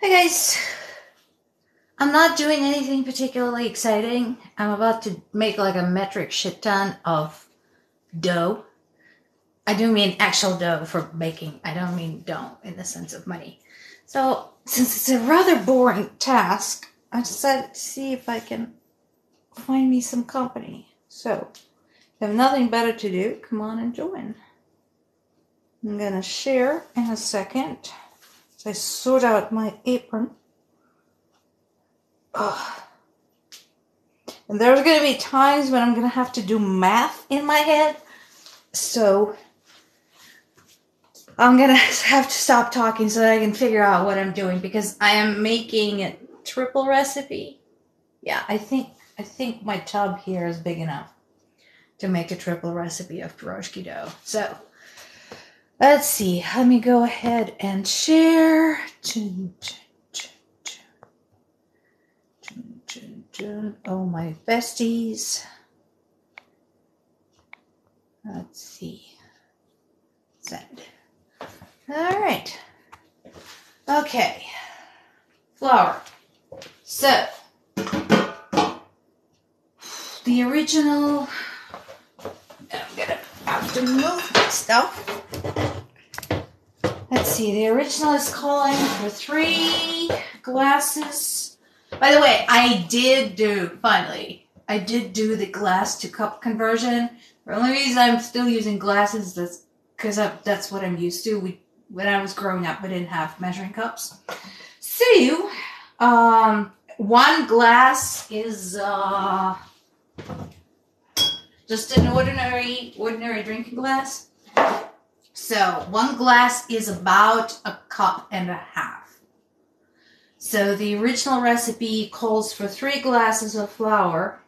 Hey guys, I'm not doing anything particularly exciting. I'm about to make like a metric shit ton of dough. I do mean actual dough for baking. I don't mean dough in the sense of money. So since it's a rather boring task, I decided to see if I can find me some company. So if you have nothing better to do, come on and join. I'm gonna share in a second. So I sort out my apron. Ugh. And there's going to be times when I'm going to have to do math in my head. So I'm going to have to stop talking so that I can figure out what I'm doing, because I am making a triple recipe. Yeah, I think my tub here is big enough to make a triple recipe of pirozhki dough. So let's see. Let me go ahead and share. Oh, my besties. Let's see. Send. All right. Okay. Flour. So, the original. I'm gonna have to move my stuff. Let's see. The original is calling for 3 glasses. By the way, I did do the glass to cup conversion. The only reason I'm still using glasses is because that's what I'm used to. When I was growing up, we didn't have measuring cups. So, 1 glass is just an ordinary drinking glass. So 1 glass is about 1.5 cups. So the original recipe calls for 3 glasses of flour,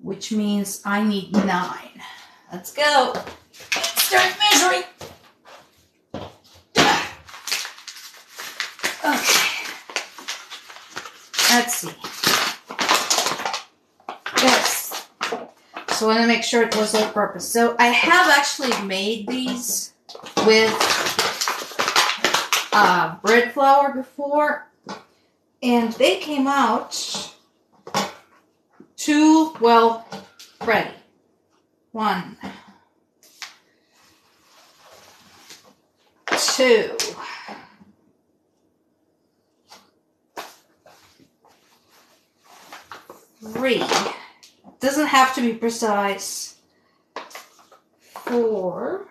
which means I need 9. Let's go. Start measuring. Okay. Let's see. Yes. So I want to make sure it was on purpose. So I have actually made these with bread flour before, and they came out too well ready. 1, 2, 3. Doesn't have to be precise. 4.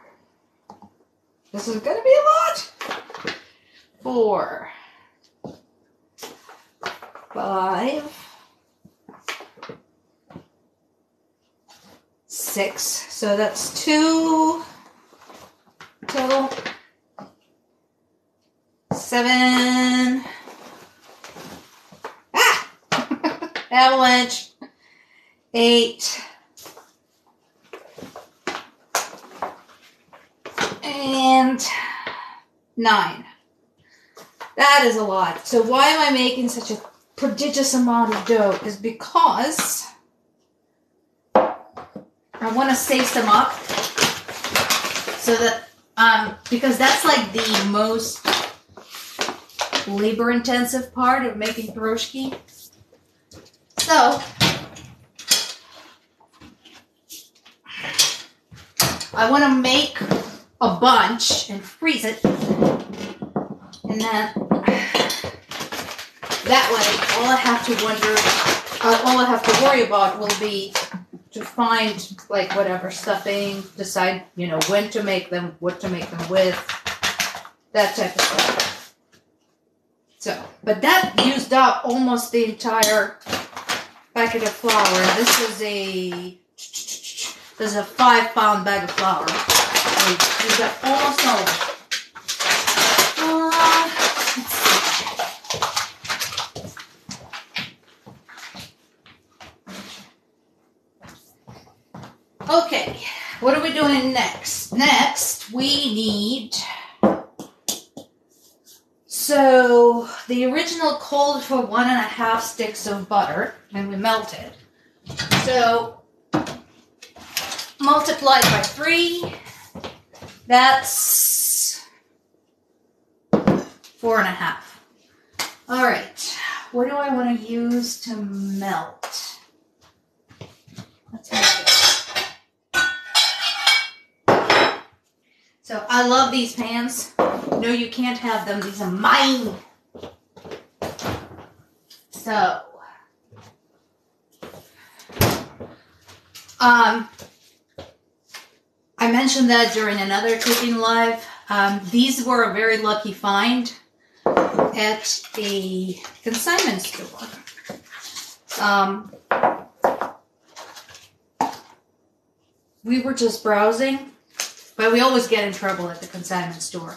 This is gonna be a lot. 4, 5, 6. So that's 2 total. 7. Avalanche. 8. And 9. That is a lot. So why am I making such a prodigious amount of dough? Is because I want to save some up, so that because that's like the most labor intensive part of making pirozhki. So I want to make a bunch and freeze it, and then that way all I have to worry about will be to find like whatever stuffing, decide when to make them, what to make them with, that type of stuff. So, but that used up almost the entire packet of flour. This is a 5-pound bag of flour. We used up almost all of it. Let's see. Okay, what are we doing next? Next, we need... So, the original called for 1.5 sticks of butter, and we melted. So, multiplied by 3, that's 4.5. All right, what do I want to use to melt? Let's make it. So I love these pans. No, you can't have them. These are mine. So, I mentioned that during another cooking live. These were a very lucky find at a consignment store. We were just browsing, but we always get in trouble at the consignment store.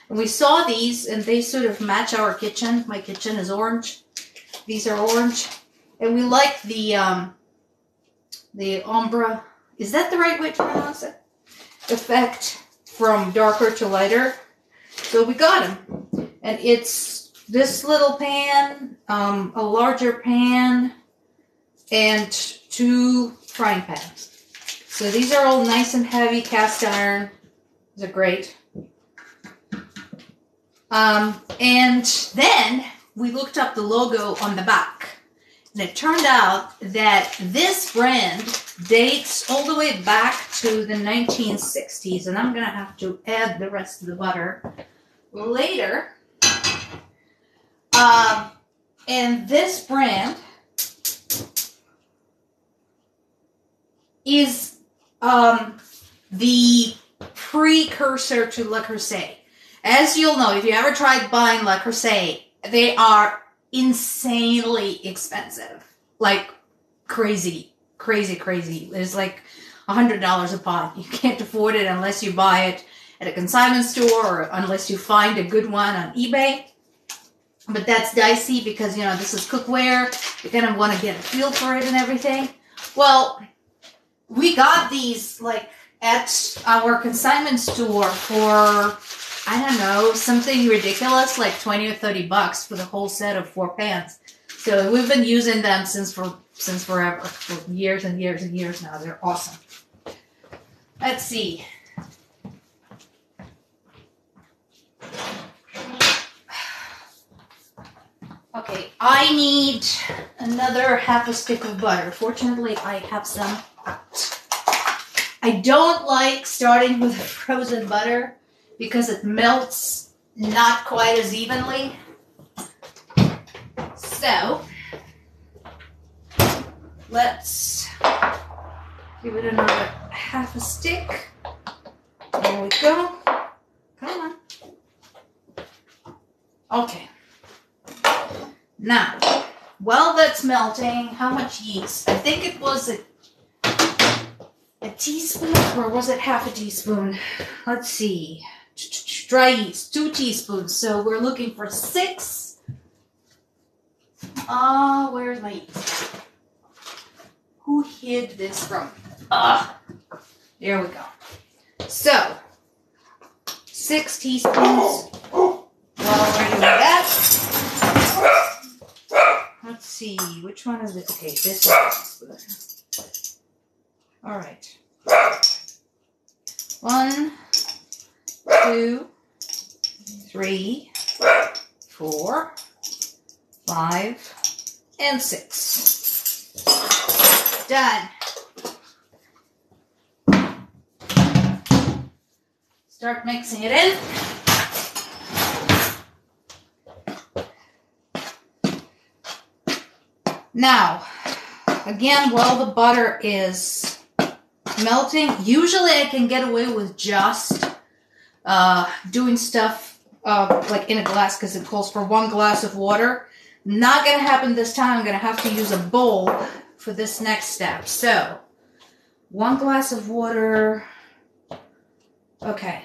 And we saw these, and they sort of match our kitchen. My kitchen is orange. These are orange. And we like the ombre, is that the right way to pronounce it? Effect from darker to lighter. So we got them. And it's this little pan, a larger pan, and 2 frying pans. So these are all nice and heavy cast iron. These are great. And then we looked up the logo on the back. And it turned out that this brand dates all the way back to the 1960s. And I'm going to have to add the rest of the butter later. And this brand is the precursor to Le Creuset. As you'll know, if you ever tried buying Le Creuset, they are insanely expensive. Like crazy, crazy, crazy. It's like $100 a pot. You can't afford it unless you buy it at a consignment store or unless you find a good one on eBay. But that's dicey because, you know, this is cookware. You're going to want to get a feel for it and everything. Well, we got these like at our consignment store for, I don't know, something ridiculous, like 20 or 30 bucks for the whole set of 4 pans. So we've been using them since forever, for years and years and years now. They're awesome. Let's see. Okay, I need another half a stick of butter. Fortunately, I have some out. I don't like starting with frozen butter because it melts not quite as evenly. So, let's give it another half a stick. There we go. Come on. Okay. Now, while that's melting, how much yeast? I think it was a teaspoon, or was it half a teaspoon? Let's see. Dry yeast, 2 teaspoons. So we're looking for 6. Where's my yeast? Who hid this from me? There we go. So, 6 teaspoons. Well, we're doing that. Let's see, which one is it? Okay, this one. All right. 1, 2, 3, 4, 5, and 6. Done. Start mixing it in. Now, again, while the butter is melting, usually I can get away with just doing stuff like in a glass because it calls for 1 glass of water. Not going to happen this time. I'm going to have to use a bowl for this next step. So, 1 glass of water. Okay.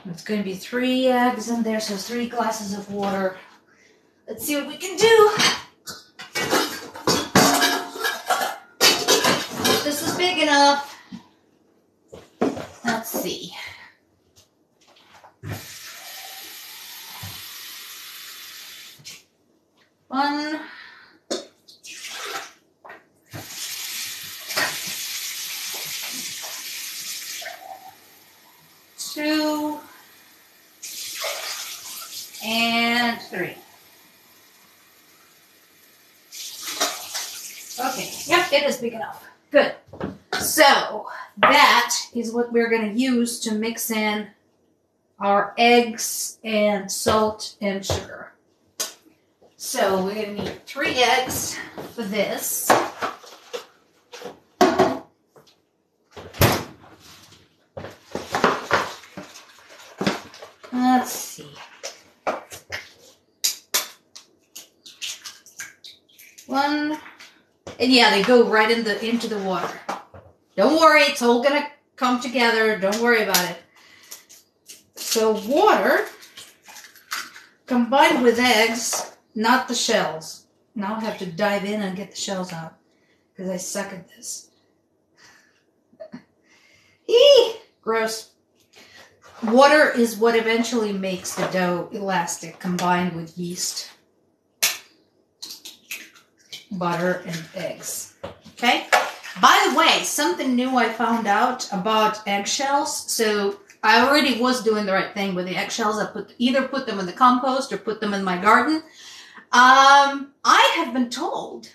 It's going to be 3 eggs in there, so 3 glasses of water. Let's see what we can do. This is big enough. Let's see. One. 2. And 3. is big enough. Good. So that is what we're going to use to mix in our eggs and salt and sugar. So we're going to need 3 eggs for this. Let's see. 1, and yeah, they go right into the water. Don't worry, it's all gonna come together. Don't worry about it. So water combined with eggs, not the shells. Now I have to dive in and get the shells out because I suck at this. Eee! Gross. Water is what eventually makes the dough elastic, combined with yeast, butter, and eggs. Okay? By the way, something new I found out about eggshells. So I already was doing the right thing with the eggshells. I either put them in the compost or put them in my garden. I have been told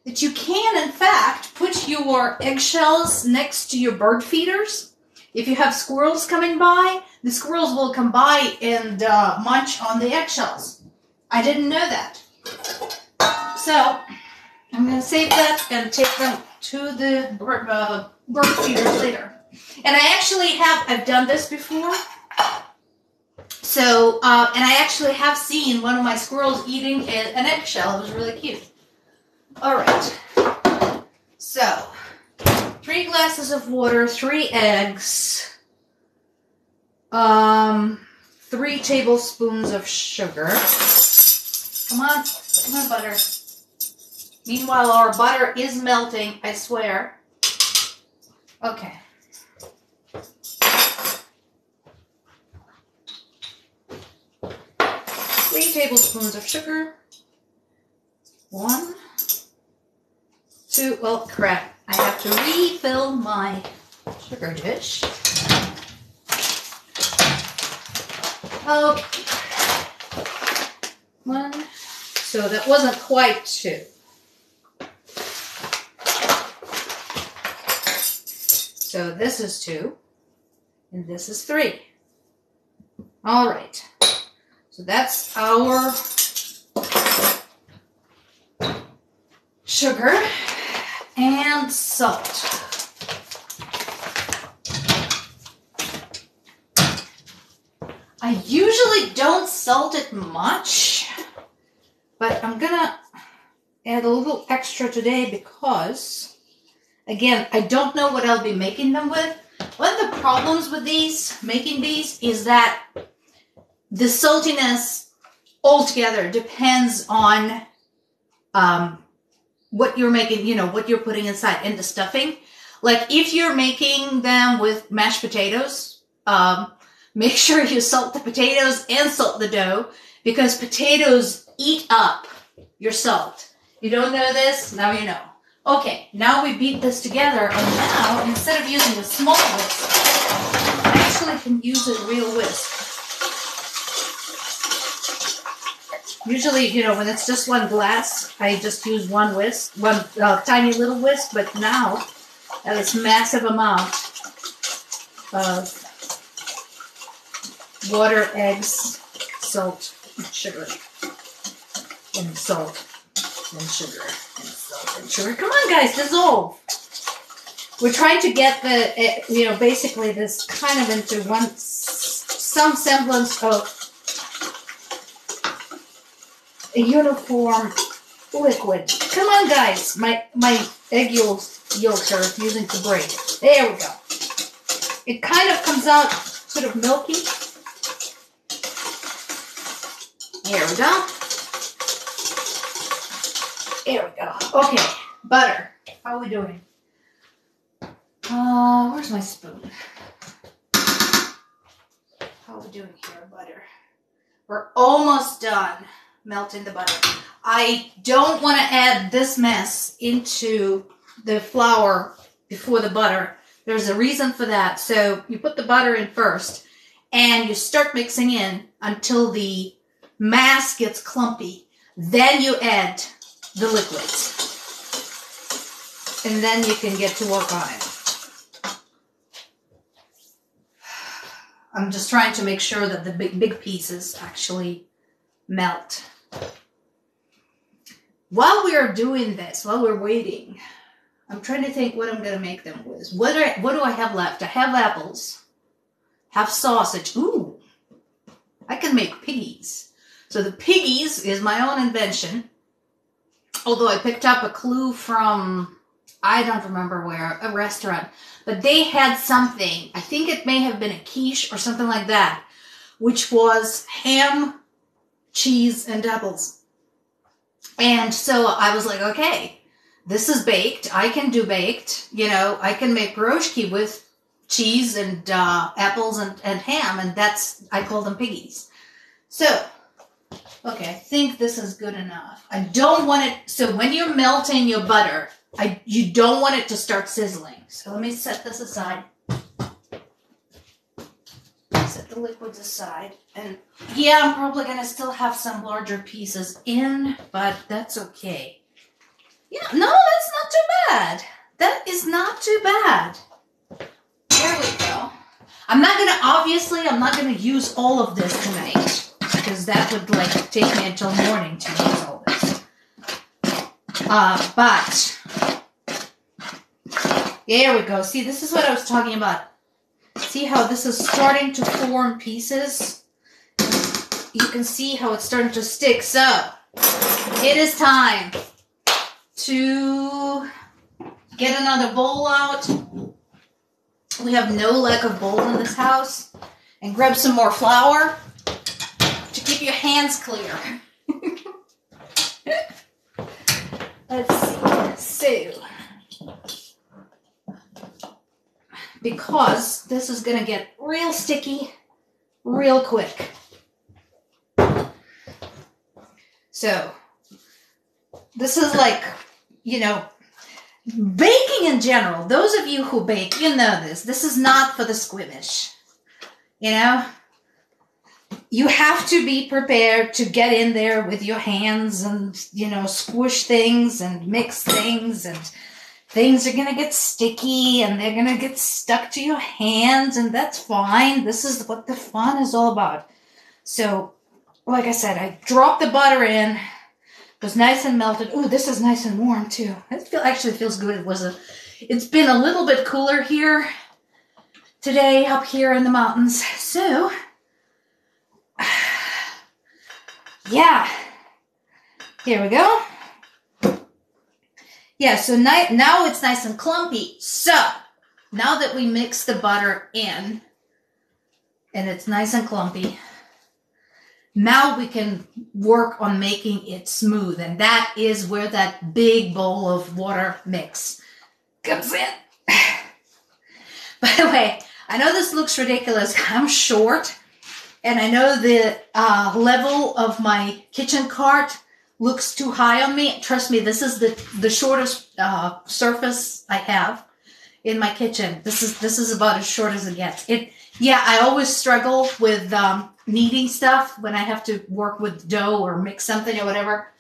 that you can, in fact, put your eggshells next to your bird feeders. If you have squirrels coming by, the squirrels will come by and munch on the eggshells. I didn't know that. So I'm going to save that and take them to the bird feeders later. And I actually I've done this before. So, and I actually have seen one of my squirrels eating an eggshell. It was really cute. All right. So, 3 glasses of water, 3 eggs, 3 tablespoons of sugar. Come on, butter. Meanwhile, our butter is melting, I swear. Okay. 3 tablespoons of sugar. 1, 2, well, crap. I have to refill my sugar dish. Okay. 1. So that wasn't quite 2. So this is 2, and this is 3. All right. So that's our sugar and salt. I usually don't salt it much, but I'm gonna add a little extra today because, again, I don't know what I'll be making them with. One of the problems with making these is that the saltiness altogether depends on what you're making, what you're putting inside and the stuffing. Like if you're making them with mashed potatoes, make sure you salt the potatoes and salt the dough because potatoes eat up your salt. You don't know this? Now you know. Okay, now we beat this together, and now instead of using a small whisk, I actually can use a real whisk. Usually, when it's just 1 glass, I just use one whisk, one tiny little whisk, but now this massive amount of water, eggs, salt, and sugar, and salt, and sugar, and salt, and sugar. Come on, guys, dissolve. We're trying to get the, basically this kind of into some semblance of a uniform liquid. Come on, guys. My egg yolks are refusing to break. There we go. It kind of comes out sort of milky. There we go. There we go. Okay, butter. How are we doing? Where's my spoon? How are we doing here, butter? We're almost done melting the butter. I don't want to add this mess into the flour before the butter. There's a reason for that. So you put the butter in first and you start mixing in until the mass gets clumpy. Then you add the liquids. and then you can get to work on it. I'm just trying to make sure that the big pieces actually melt. While we are doing this, while we're waiting, I'm trying to think what I'm going to make them with. What do I have left? I have apples, have sausage. Ooh, I can make piggies. So the piggies is my own invention. Although I picked up a clue from, I don't remember where, a restaurant. But they had something, I think it may have been a quiche or something like that, which was ham, cheese, and apples. And so I was like, okay, this is baked. I can do baked. You know, I can make pirozhki with cheese and apples and ham. And that's, I call them piggies. So, okay, I think this is good enough. I don't want it, so when you're melting your butter, you don't want it to start sizzling. So let me set this aside. Set the liquids aside. And yeah, I'm probably going to still have some larger pieces in, but that's okay. Yeah, no, that's not too bad. That is not too bad. There we go. I'm not going to use all of this tonight, because that would like take me until morning to use all this. But there we go. See, this is what I was talking about. See how this is starting to form pieces? You can see how it's starting to stick. So it is time to get another bowl out. We have no lack of bowls in this house. And grab some more flour to keep your hands clear. Let's see. So, because this is going to get real sticky real quick. So, this is like, you know, baking in general. Those of you who bake, you know this. This is not for the squeamish. You know? You have to be prepared to get in there with your hands and, you know, squish things and mix things, and things are going to get sticky and they're going to get stuck to your hands, and that's fine. This is what the fun is all about. So, like I said, I dropped the butter in. It was nice and melted. Ooh, this is nice and warm too. It actually feels good. It's been a little bit cooler here today up here in the mountains. So, yeah, here we go. Yeah, so now it's nice and clumpy. So, now that we mix the butter in, and it's nice and clumpy, now we can work on making it smooth. And that is where that big bowl of water mix comes in. By the way, I know this looks ridiculous. I'm short. And I know the level of my kitchen cart looks too high on me. Trust me, this is the shortest surface I have in my kitchen. This is about as short as it gets. Yeah, I always struggle with kneading stuff when I have to work with dough or mix something or whatever.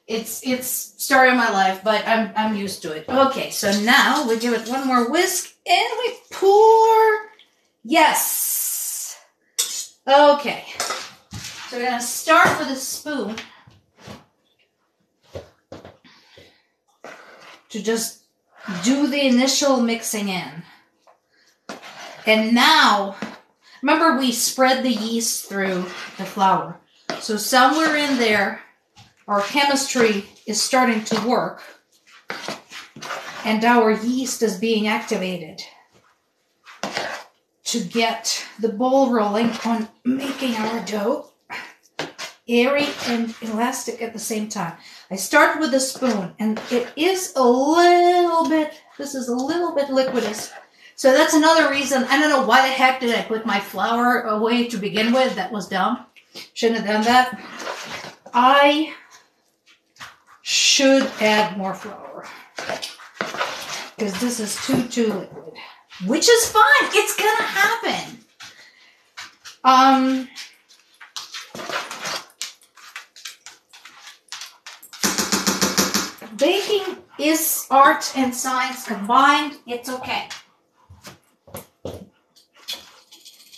It's story of my life, but I'm used to it. Okay, so now we give it one more whisk and we pour. Yes. Okay, so we're going to start with a spoon to just do the initial mixing in. And now, remember we spread the yeast through the flour. So somewhere in there, our chemistry is starting to work and our yeast is being activated to get the ball rolling on making our dough airy and elastic at the same time. I start with a spoon, and it is a little bit, this is a little bit liquidous. So that's another reason, I don't know why the heck did I put my flour away to begin with. That was dumb. Shouldn't have done that. I should add more flour because this is too liquid. Which is fine. It's gonna happen. baking is art and science combined. It's okay.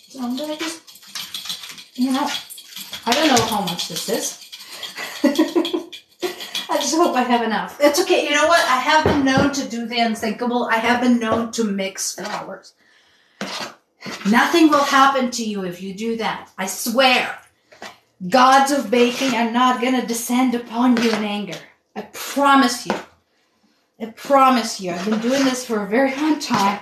So I'm gonna just, you know, I don't know how much this is. I just hope I have enough. It's okay. You know what? I have been known to do the unthinkable. I have been known to mix flours. Nothing will happen to you if you do that. I swear. Gods of baking are not going to descend upon you in anger. I promise you. I promise you. I've been doing this for a very long time.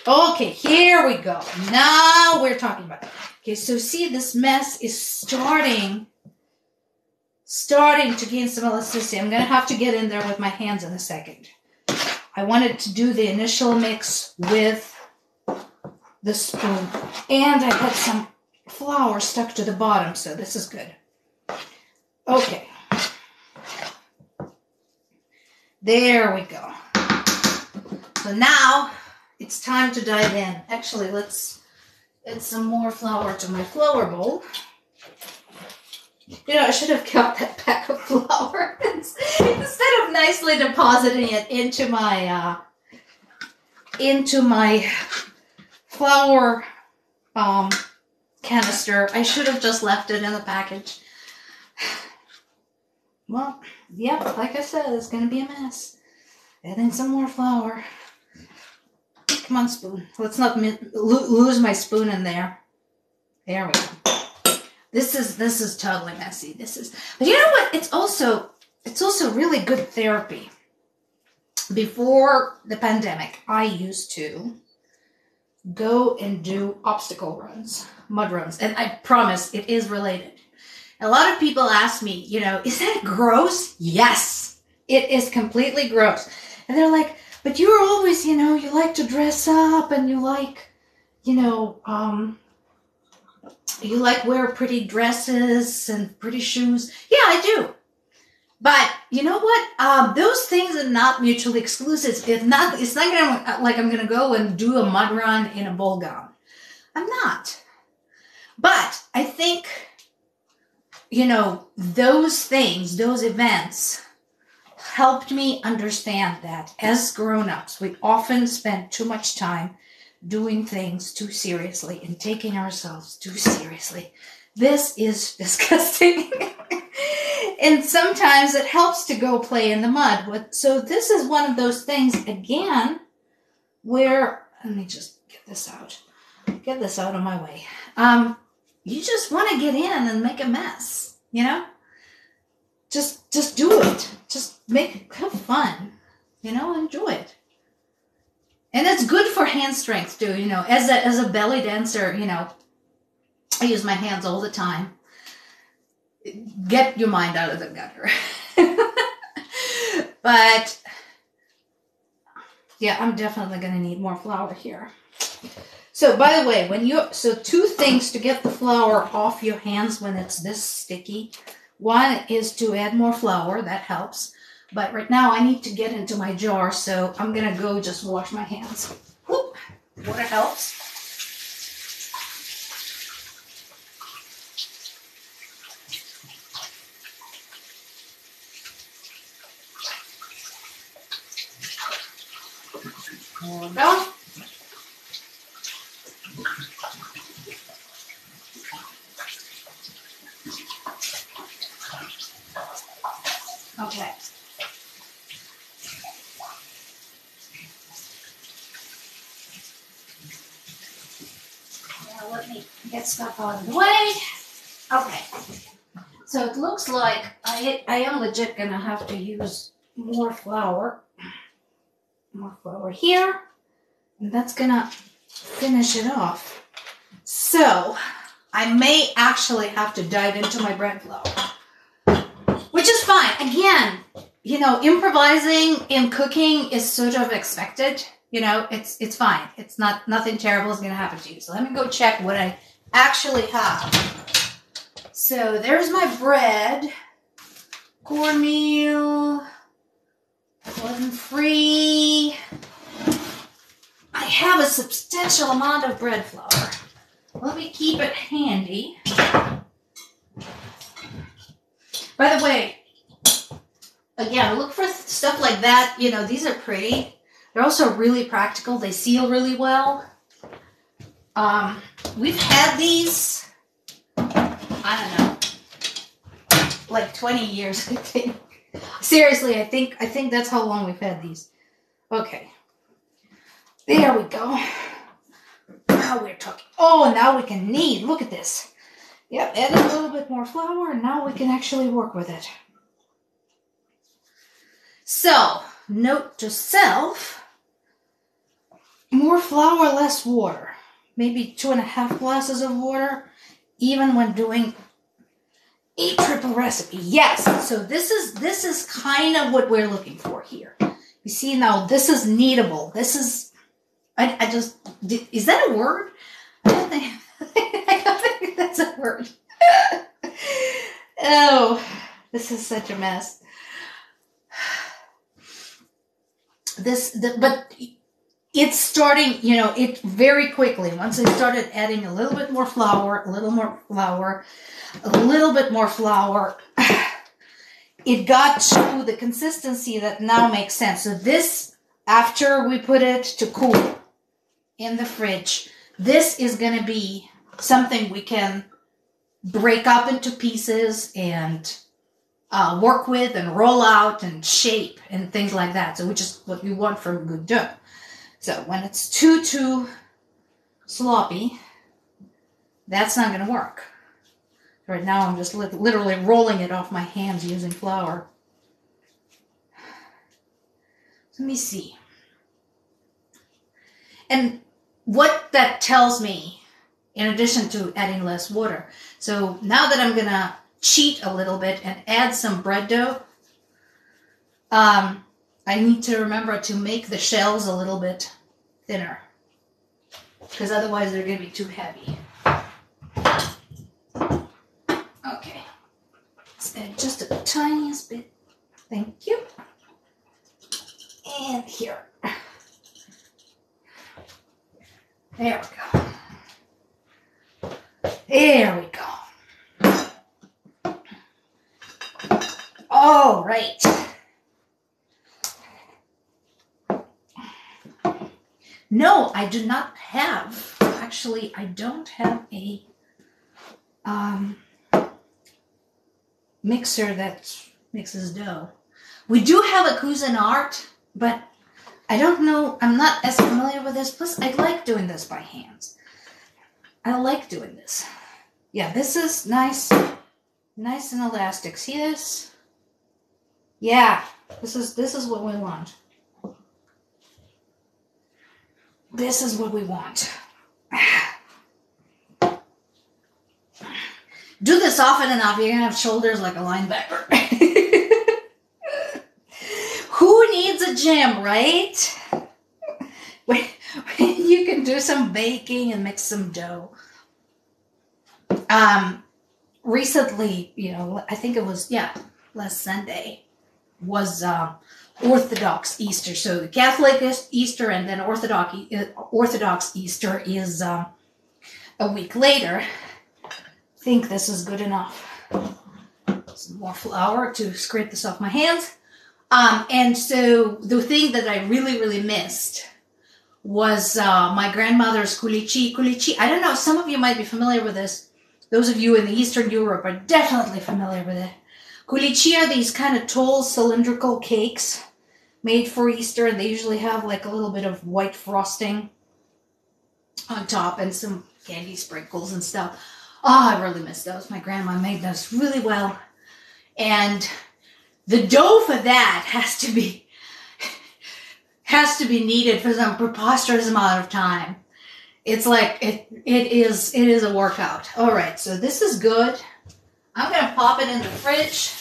Okay, here we go. Now we're talking about it. Okay, so see, this mess is starting to gain some elasticity. I'm going to have to get in there with my hands in a second. I wanted to do the initial mix with the spoon. And I had some flour stuck to the bottom, so this is good. Okay. There we go. So now it's time to dive in. Actually, let's add some more flour to my flour bowl. You know, I should have kept that pack of flour instead of nicely depositing it into my flour canister. I should have just left it in the package. Well, yep, like I said, it's going to be a mess. And then some more flour. Come on, spoon. Let's not lose my spoon in there. There we go. This is totally messy. But you know what? It's also really good therapy. Before the pandemic, I used to go and do obstacle runs, mud runs, and I promise it is related. A lot of people ask me, you know, is that gross? Yes, it is completely gross. And they're like, but you're always, you know, you like to dress up and you like, you know, you like wear pretty dresses and pretty shoes. Yeah, I do. But you know what? Those things are not mutually exclusive. It's not gonna, like I'm gonna go and do a mud run in a ball gown. I'm not. But I think, you know, those things, those events helped me understand that as grown-ups, we often spend too much time doing things too seriously and taking ourselves too seriously. This is disgusting. And sometimes it helps to go play in the mud. So this is one of those things, again, where, let me just get this out of my way. You just want to get in and make a mess, you know? Just do it. Just have fun, you know, enjoy it. And it's good for hand strength too, you know, as a belly dancer, you know, I use my hands all the time. Get your mind out of the gutter. But yeah, I'm definitely going to need more flour here. So by the way, two things to get the flour off your hands when it's this sticky. One is to add more flour, that helps. But right now I need to get into my jar, so I'm going to go just wash my hands. Whoop, water helps. There we go. Okay. Now let me get stuff out of the way. Okay. So it looks like I am legit gonna have to use more flour. More flour here. And that's gonna finish it off. So I may actually have to dive into my bread flour. Which is fine. Again, you know, improvising in cooking is sort of expected. You know, it's fine. It's nothing terrible is going to happen to you. So let me go check what I actually have. So there's my bread. Cornmeal. Gluten-free. I have a substantial amount of bread flour. Let me keep it handy. By the way, Again, look for stuff like that. You know, these are pretty. They're also really practical. They seal really well. We've had these, I don't know, like 20 years, I think. Seriously, I think that's how long we've had these. Okay. There we go. Now we're talking. Oh, now we can knead. Look at this. Yep, add a little bit more flour, and now we can actually work with it. So, note to self, more flour, less water. Maybe 2.5 glasses of water, even when doing a triple recipe. Yes, so this is kind of what we're looking for here. You see now, this is kneadable. This is, I just, is that a word? I don't think that's a word. Oh, this is such a mess. But it's starting, you know, it very quickly. Once I started adding a little bit more flour, a little more flour, a little bit more flour, it got to the consistency that now makes sense. So this, after we put it to cool in the fridge, this is going to be something we can break up into pieces and work with and roll out and shape and things like that. So which is what we want from good dough. So when it's too sloppy, that's not going to work. Right now I'm just literally rolling it off my hands using flour. Let me see. And what that tells me, in addition to adding less water. So now that I'm going to cheat a little bit and add some bread dough, I need to remember to make the shells a little bit thinner, because otherwise they're going to be too heavy. Okay, let's add just the tiniest bit. Thank you. And here. There we go. There we go. All right. No, I do not have, actually, I don't have a mixer that mixes dough. We do have a Cuisinart, but I don't know, I'm not as familiar with this. Plus, I like doing this by hands. I like doing this. Yeah, this is nice and elastic. See this? Yeah, this is what we want. This is what we want. Do this often enough, you're going to have shoulders like a linebacker. Who needs a gym, right? When you can do some baking and mix some dough. Recently, you know, I think it was, last Sunday was Orthodox Easter. So the Catholic Easter and then Orthodox Easter is a week later. I think this is good enough. Some more flour to scrape this off my hands. And so the thing that I really missed was my grandmother's kulichi. Kulichi, I don't know, some of you might be familiar with this. Those of you in Eastern Europe are definitely familiar with it. Kulichi are these kind of tall cylindrical cakes made for Easter, and they usually have like a little bit of white frosting on top and some candy sprinkles and stuff. Oh, I really miss those. My grandma made those really well. And the dough for that has to be kneaded for some preposterous amount of time. It's like, it is a workout. All right, so this is good. I'm going to pop it in the fridge.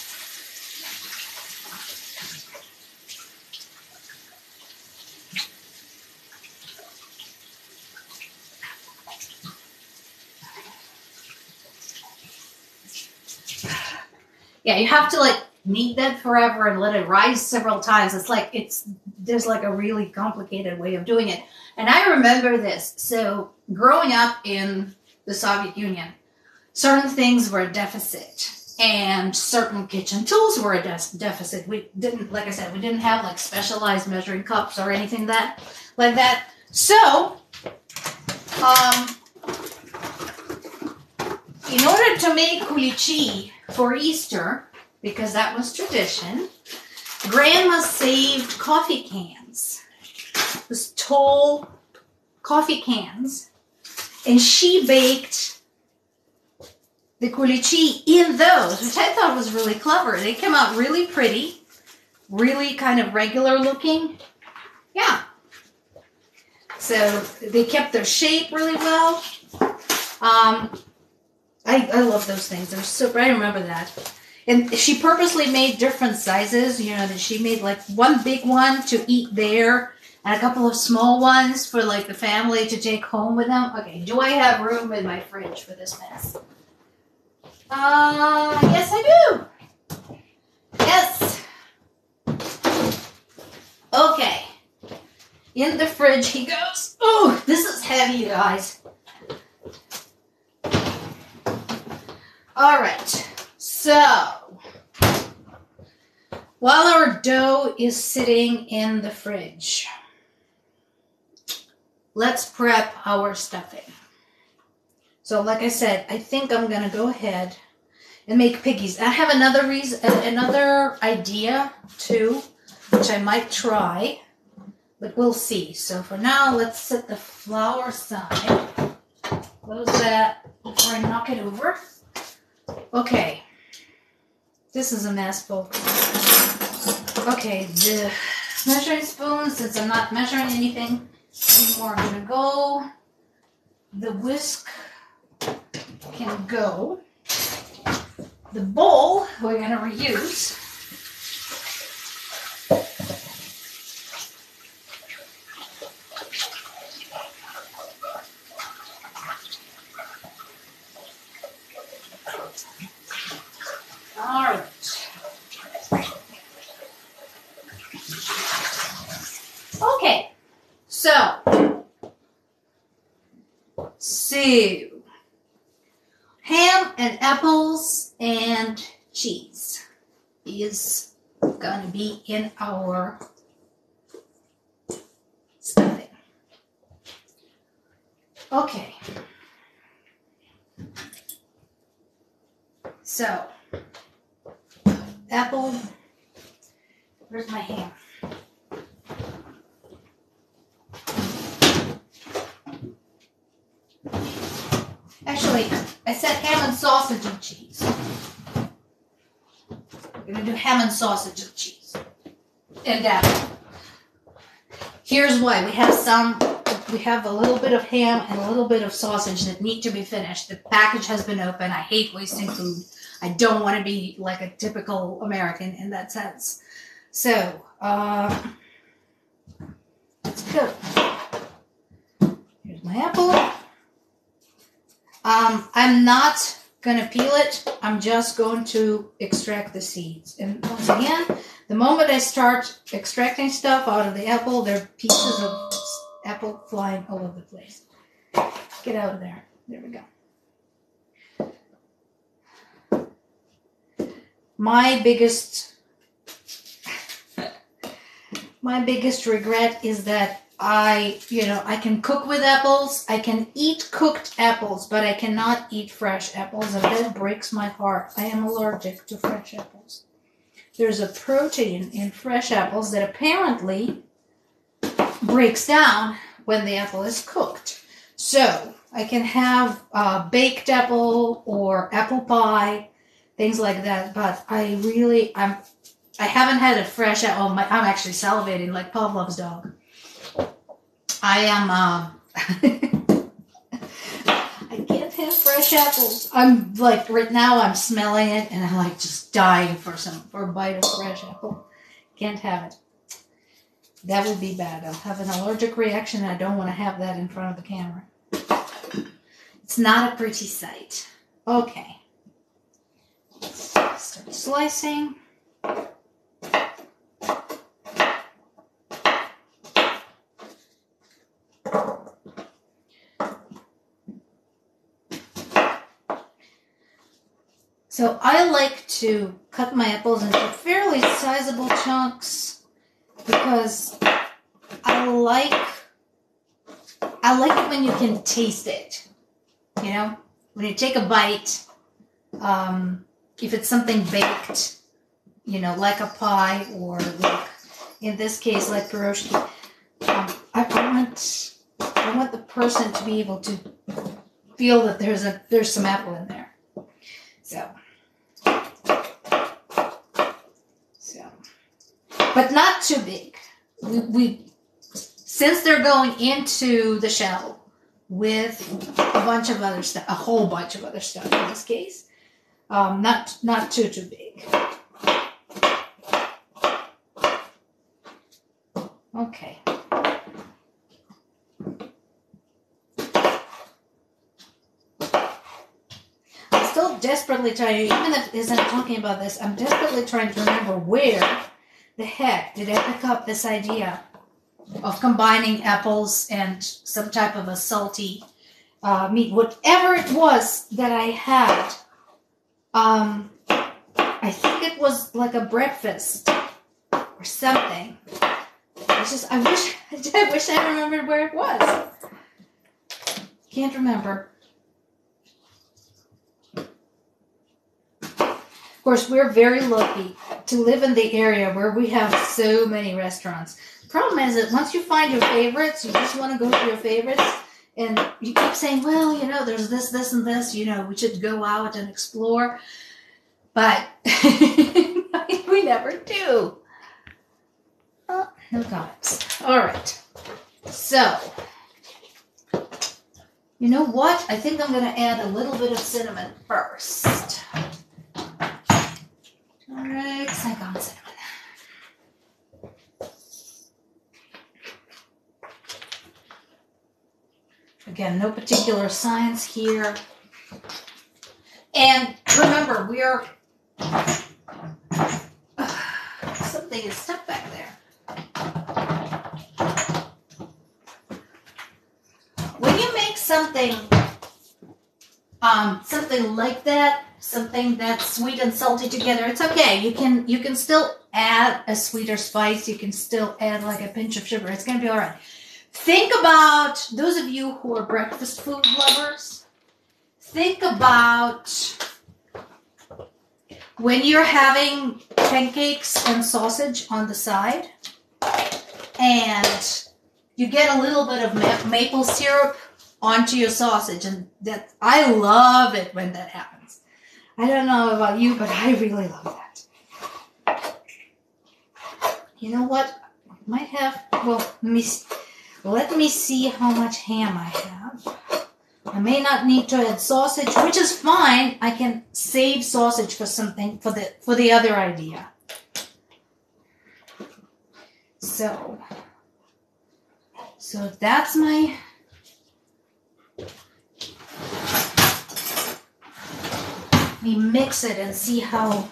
Yeah, you have to like knead that forever and let it rise several times. It's like, there's like a really complicated way of doing it. And I remember this. So growing up in the Soviet Union, certain things were a deficit. and certain kitchen tools were a deficit. We didn't, like I said, we didn't have like specialized measuring cups or anything like that. So, in order to make kulichi for Easter, because that was tradition, Grandma saved coffee cans, those tall coffee cans, and she baked the kulichi in those, which I thought was really clever. They came out really pretty, really kind of regular looking. Yeah. So they kept their shape really well. I love those things. They're super. I remember that. And she purposely made different sizes. You know, that she made like one big one to eat there and a couple of small ones for like the family to take home with them. Okay, do I have room in my fridge for this mess? Yes, I do. Yes. Okay. In the fridge he goes. Oh, this is heavy, you guys. All right. So, while our dough is sitting in the fridge, let's prep our stuffing. So, like I said, I think I'm gonna go ahead and make piggies. I have another idea too, which I might try, but we'll see. So for now, let's set the flour aside. Close that before I knock it over. Okay, this is a mess, folks. Okay, the measuring spoon, since I'm not measuring anything anymore, I'm gonna go. The whisk can go. The bowl we're gonna reuse. All right. Okay, so ham and apples and cheese is gonna be in our stuffing. Okay. So, apple, where's my ham? Actually, I said ham and sausage and cheese. We're gonna do ham and sausage and cheese. And apple. Here's why. We have a little bit of ham and a little bit of sausage that need to be finished. The package has been opened. I hate wasting food. I don't want to be like a typical American in that sense. So, let's go. Here's my apple. I'm not going to peel it. I'm just going to extract the seeds. And once again, the moment I start extracting stuff out of the apple, there are pieces of apple flying all over the place. Get out of there. There we go. My biggest regret is that I can cook with apples. I can eat cooked apples, but I cannot eat fresh apples, and that breaks my heart. I am allergic to fresh apples. There's a protein in fresh apples that apparently breaks down when the apple is cooked. So I can have baked apple or apple pie, things like that, but I haven't had a fresh apple. I'm actually salivating like Pavlov's dog. I am, I can't have fresh apples. I'm like, right now I'm smelling it and I'm like just dying for a bite of fresh apple. Can't have it. That would be bad. I'll have an allergic reaction and I don't want to have that in front of the camera. It's not a pretty sight. Okay. Let's start slicing. So I like to cut my apples into fairly sizable chunks because I like it when you can taste it. You know, when you take a bite, if it's something baked, you know, like a pie or like, in this case, like pirozhki, I want the person to be able to feel that there's some apple in there. So, but not too big. Since they're going into the shell with a bunch of other stuff, a whole bunch of other stuff in this case, not too big. Okay. I'm still desperately trying, even as I'm talking about this, I'm desperately trying to remember where the heck did I pick up this idea of combining apples and some type of a salty meat. Whatever it was that I had, I think it was like a breakfast or something. I wish I remembered where it was. Can't remember. Of course, we're very lucky to live in the area where we have so many restaurants. The problem is that once you find your favorites, you just want to go to your favorites, and you keep saying, well, you know, there's this, this, and this, you know, we should go out and explore. But we never do. Oh, no comments. All right. So, you know what? I think I'm going to add a little bit of cinnamon first. All right, Saigon cinnamon. Again, no particular science here. And remember, we are... something is stuck back there. When you make something like that, something that's sweet and salty together, it's okay. You can still add a sweeter spice. You can still add like a pinch of sugar. It's going to be all right. Think about those of you who are breakfast food lovers. Think about when you're having pancakes and sausage on the side and you get a little bit of maple syrup onto your sausage, and that I love it when that happens. I don't know about you, but I really love that. You know what? I might have, well, let me see how much ham I have. I may not need to add sausage, which is fine. I can save sausage for something, for the other idea. So that's my... Let me mix it and see how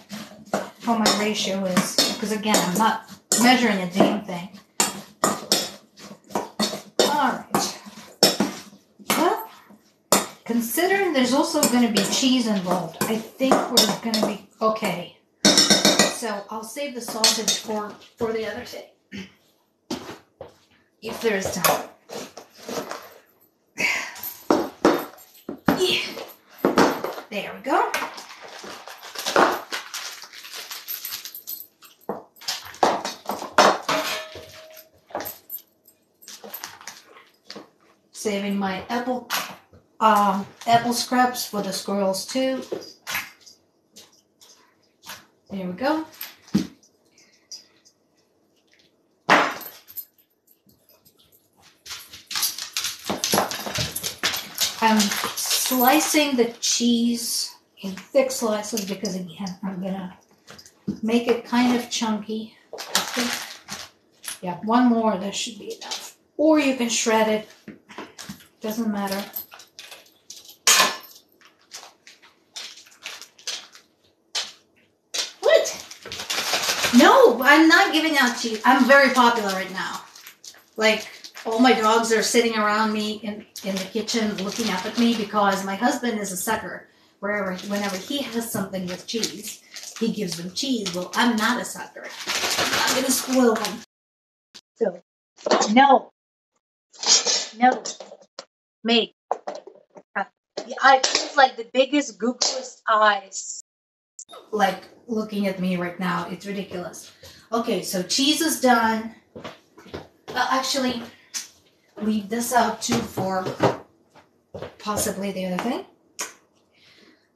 my ratio is. Because again, I'm not measuring a damn thing. Alright. Well, considering there's also going to be cheese involved, I think we're going to be okay. So I'll save the sausage for the other day. If there's time. Yeah. There we go. Saving my apple scraps for the squirrels too. There we go. I'm slicing the cheese in thick slices because, again, I'm going to make it kind of chunky. I think, yeah, one more, that should be enough. Or you can shred it. Doesn't matter. What? No, I'm not giving out cheese. I'm very popular right now. Like, all my dogs are sitting around me in the kitchen looking up at me because my husband is a sucker whenever he has something with cheese, he gives them cheese. Well, I'm not a sucker. I'm gonna spoil them. So, no, me. I feel like the biggest Google's eyes. Like looking at me right now, it's ridiculous. Okay, so cheese is done. Actually, leave this out too for possibly the other thing.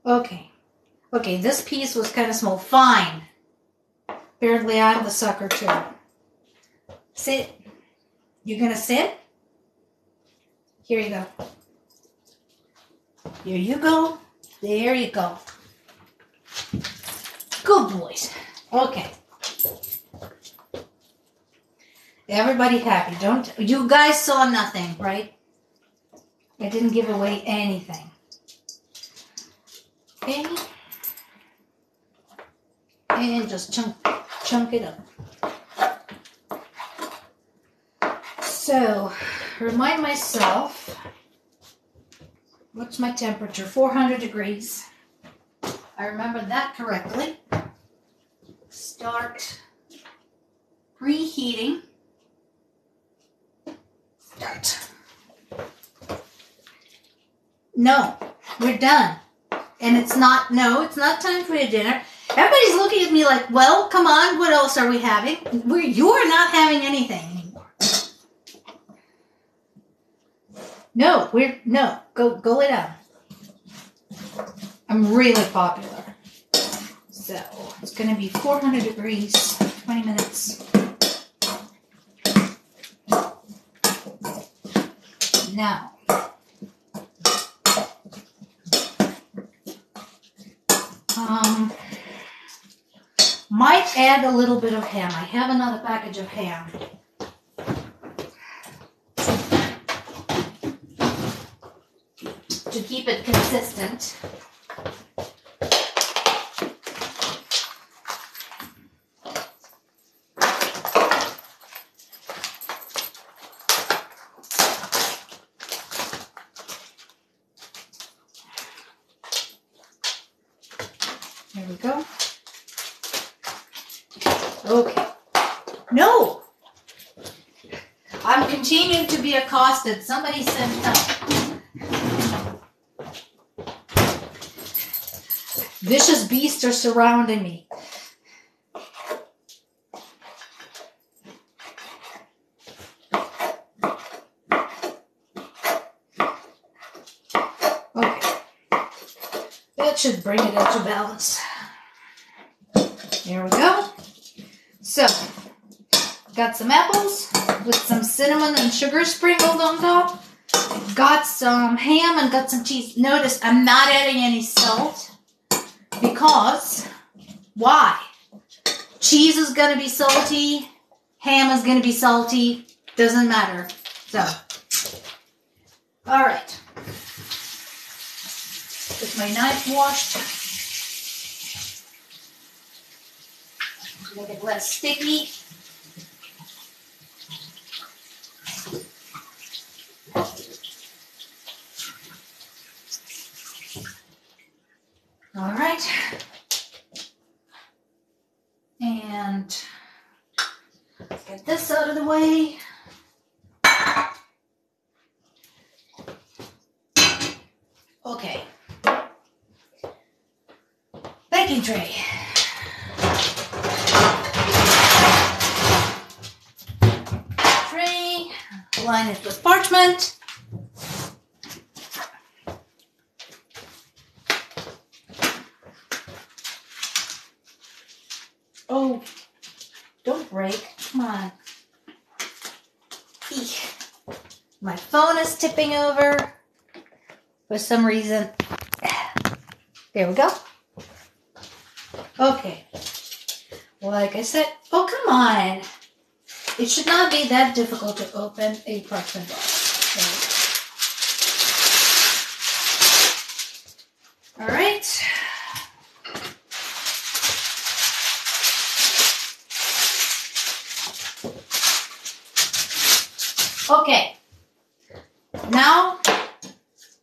Okay, this piece was kind of small. Fine. Apparently I'm the sucker too. Sit. You're gonna sit? Here you go. Here you go. There you go. Good boys. Okay. Everybody happy. You guys saw nothing, right? I didn't give away anything. Okay. And just chunk it up. So, remind myself, what's my temperature? 400 degrees. I remember that correctly. Start preheating. Start. No, we're done. And it's not time for your dinner. Everybody's looking at me like, well, come on, what else are we having? You're not having anything anymore. No, go lay down. I'm really popular. So, it's going to be 400 degrees, 20 minutes. Now, might add a little bit of ham. I have another package of ham. To keep it consistent. There we go. Okay. No! I'm continuing to be accosted. Somebody sent help. Vicious beasts are surrounding me. Okay. That should bring it into balance. There we go. So, got some apples with some cinnamon and sugar sprinkled on top. Got some ham and got some cheese. Notice I'm not adding any salt because, why? Cheese is going to be salty. Ham is going to be salty. Doesn't matter. So, alright. Get my knife washed. Make it less sticky. All right. And get this out of the way. Okay. Baking tray. Line it with parchment. Oh, don't break. Come on. Eek. My phone is tipping over for some reason. There we go. Okay. Like I said, oh, come on. It should not be that difficult to open a parchment box. All right. Okay. Now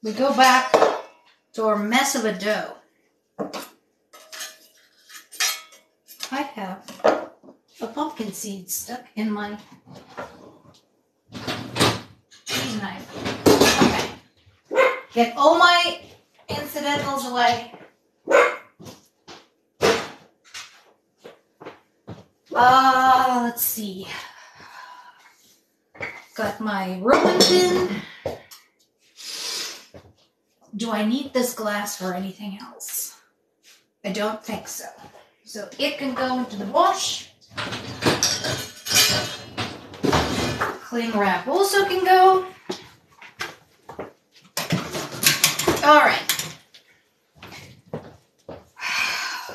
we go back to our mess of a dough. I have a pumpkin seed stuck in my cheese knife. Okay. Get all my incidentals away. Let's see. Got my rolling pin. Do I need this glass for anything else? I don't think so. So it can go into the wash. Cling wrap also can go. All right.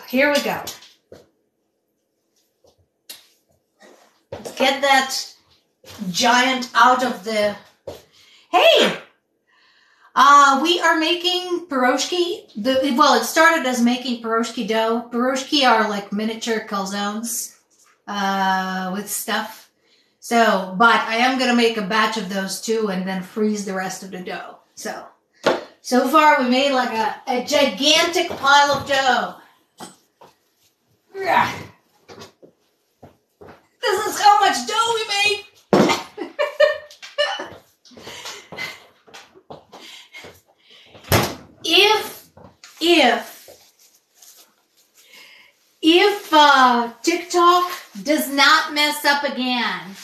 Here we go. Let's get that giant out of the... Hey! We are making pirozhki. Well, it started as making pirozhki dough. Pirozhki are like miniature calzones with stuff. So, but I am going to make a batch of those too and then freeze the rest of the dough. So far we made like a gigantic pile of dough. This is how much dough we made. If TikTok does not mess up again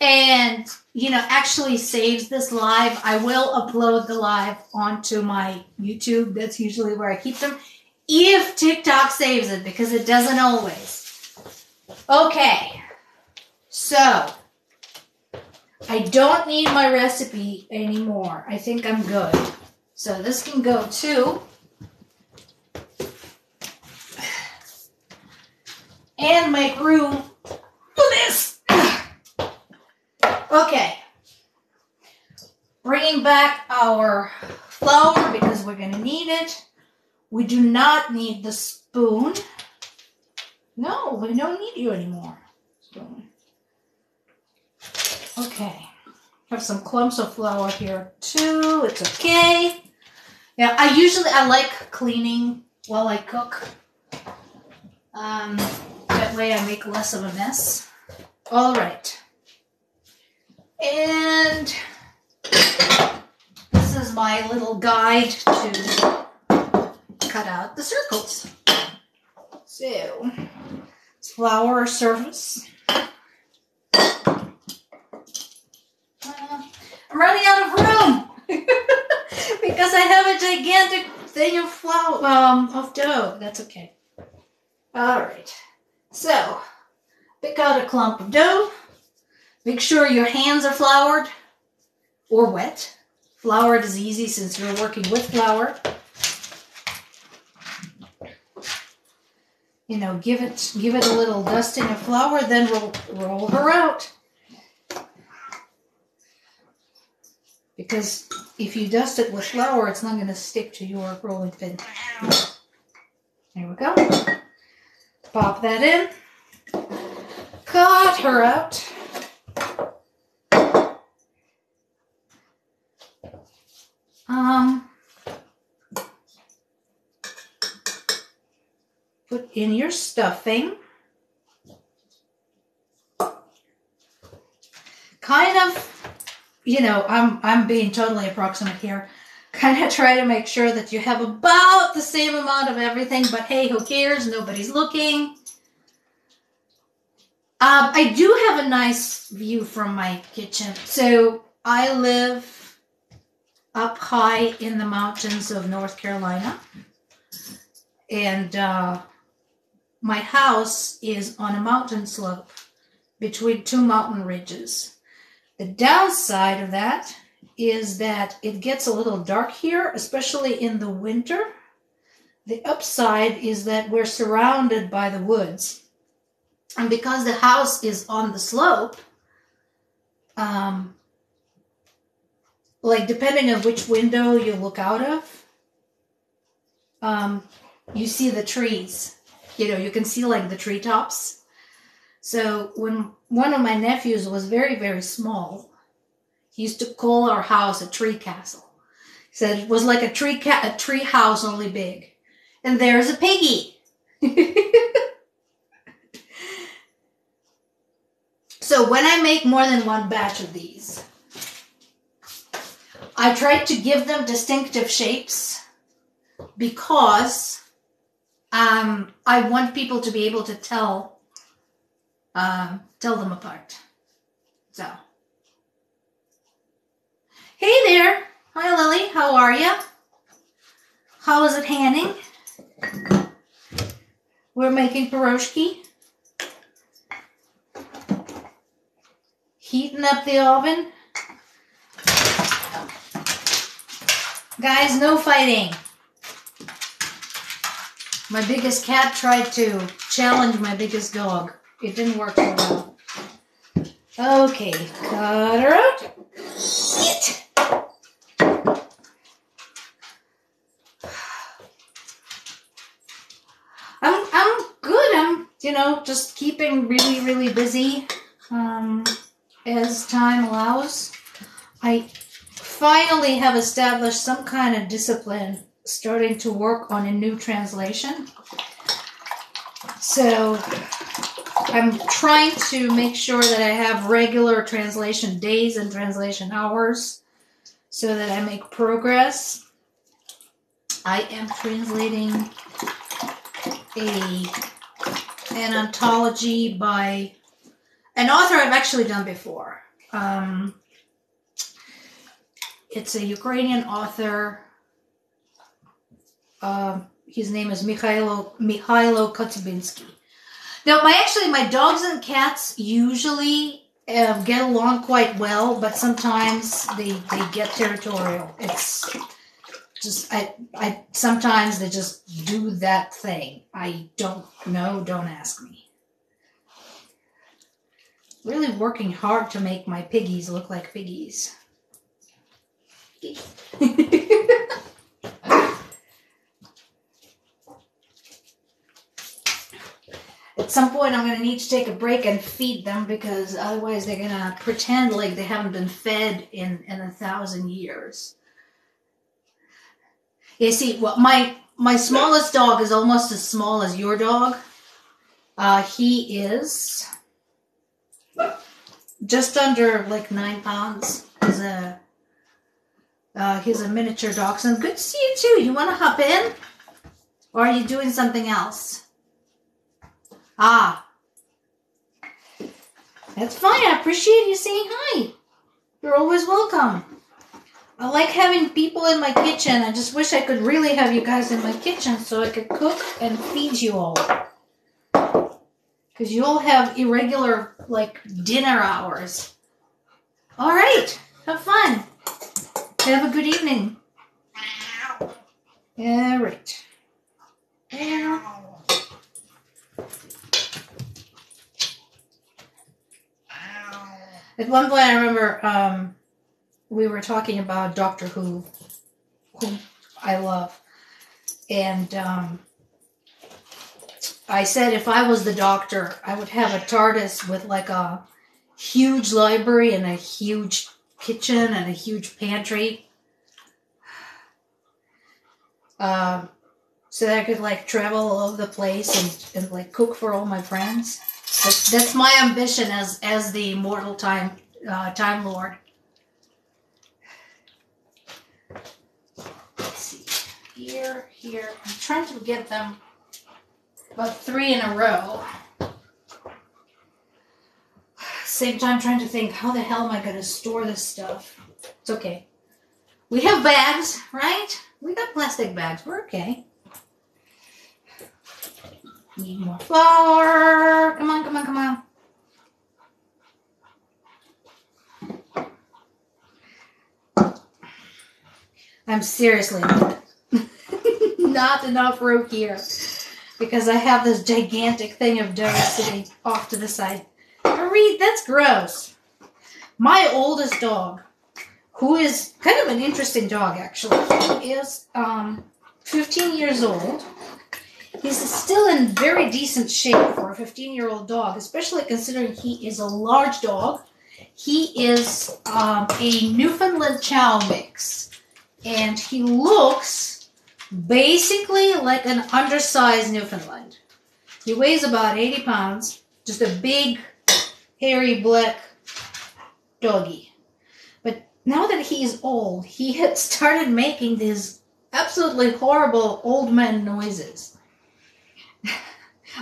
and, you know, actually saves this live, I will upload the live onto my YouTube. That's usually where I keep them. If TikTok saves it, because it doesn't always. Okay. So, I don't need my recipe anymore. I think I'm good. So this can go too. And make room for this. Okay. Bringing back our flour because we're going to need it. We do not need the spoon. No, we don't need you anymore. Spoon. Okay. Have some clumps of flour here too. It's okay. Yeah, I like cleaning while I cook. That way I make less of a mess. All right. And this is my little guide to cut out the circles. So, flour surface. I'm running out of room because I have a gigantic thing of flour, of dough. That's okay. All right. So, pick out a clump of dough. Make sure your hands are floured or wet. Floured is easy since you're working with flour. You know, give it a little dusting of flour, then roll her out. Because if you dust it with flour, it's not going to stick to your rolling pin. There we go. Pop that in. Cut her out. Put in your stuffing. Kind of, you know, I'm being totally approximate here. Kind of try to make sure that you have about the same amount of everything, but hey, who cares? Nobody's looking. I do have a nice view from my kitchen. So I live up high in the mountains of North Carolina. And my house is on a mountain slope between two mountain ridges. The downside of that is that it gets a little dark here, especially in the winter. The upside is that we're surrounded by the woods. And because the house is on the slope, like depending on which window you look out of, you see the trees. You know, you can see like the treetops. So when one of my nephews was very, very small, he used to call our house a tree castle Said it was like a tree house, only big. And there's a piggy. So when I make more than one batch of these, I try to give them distinctive shapes because I want people to be able to tell them apart. So, hey there. Hi, Lily. How are you? How is it handing? We're making pirozhki. Heating up the oven. Guys, no fighting. My biggest cat tried to challenge my biggest dog. It didn't work so well. Okay, cut her out. Eat. I'm good. I'm, just keeping really, really busy as time allows. I finally have established some kind of discipline, starting to work on a new translation. So I'm trying to make sure that I have regular translation days and translation hours so that I make progress. I am translating an anthology by an author I've actually done before. It's a Ukrainian author. His name is Mikhailo Kotybinsky. Now, my dogs and cats usually get along quite well, but sometimes they get territorial. It's just sometimes they just do that thing. I don't know. Don't ask me. Really working hard to make my piggies look like piggies. At some point, I'm going to need to take a break and feed them because otherwise they're going to pretend like they haven't been fed in 1,000 years. You see, well, my smallest dog is almost as small as your dog. He is just under like 9 pounds. He's a miniature dachshund. Good to see you too. You want to hop in? Or are you doing something else? Ah. That's fine. I appreciate you saying hi. You're always welcome. I like having people in my kitchen. I just wish I could really have you guys in my kitchen so I could cook and feed you all. Because you all have irregular, dinner hours. All right. Have fun. Have a good evening. All right. At one point, I remember we were talking about Doctor Who, whom I love. And I said if I was the Doctor, I would have a TARDIS with a huge library and a huge kitchen and a huge pantry. So that I could travel all over the place and cook for all my friends. That's my ambition as the immortal Time Lord. Let's see. Here. I'm trying to get them about 3 in a row. Same time trying to think, how the hell am I going to store this stuff? It's okay. We have bags, right? We got plastic bags. We're okay. Need more flour. Come on. I'm seriously not enough room here because I have this gigantic thing of dough sitting off to the side. Reed, that's gross. My oldest dog, who is kind of an interesting dog actually, is 15 years old. He's still in very decent shape for a 15-year-old dog, especially considering he is a large dog. He is a Newfoundland Chow mix. And he looks basically like an undersized Newfoundland. He weighs about 80 pounds, just a big, hairy, black doggy. But now that he's old, he had started making these absolutely horrible old man noises.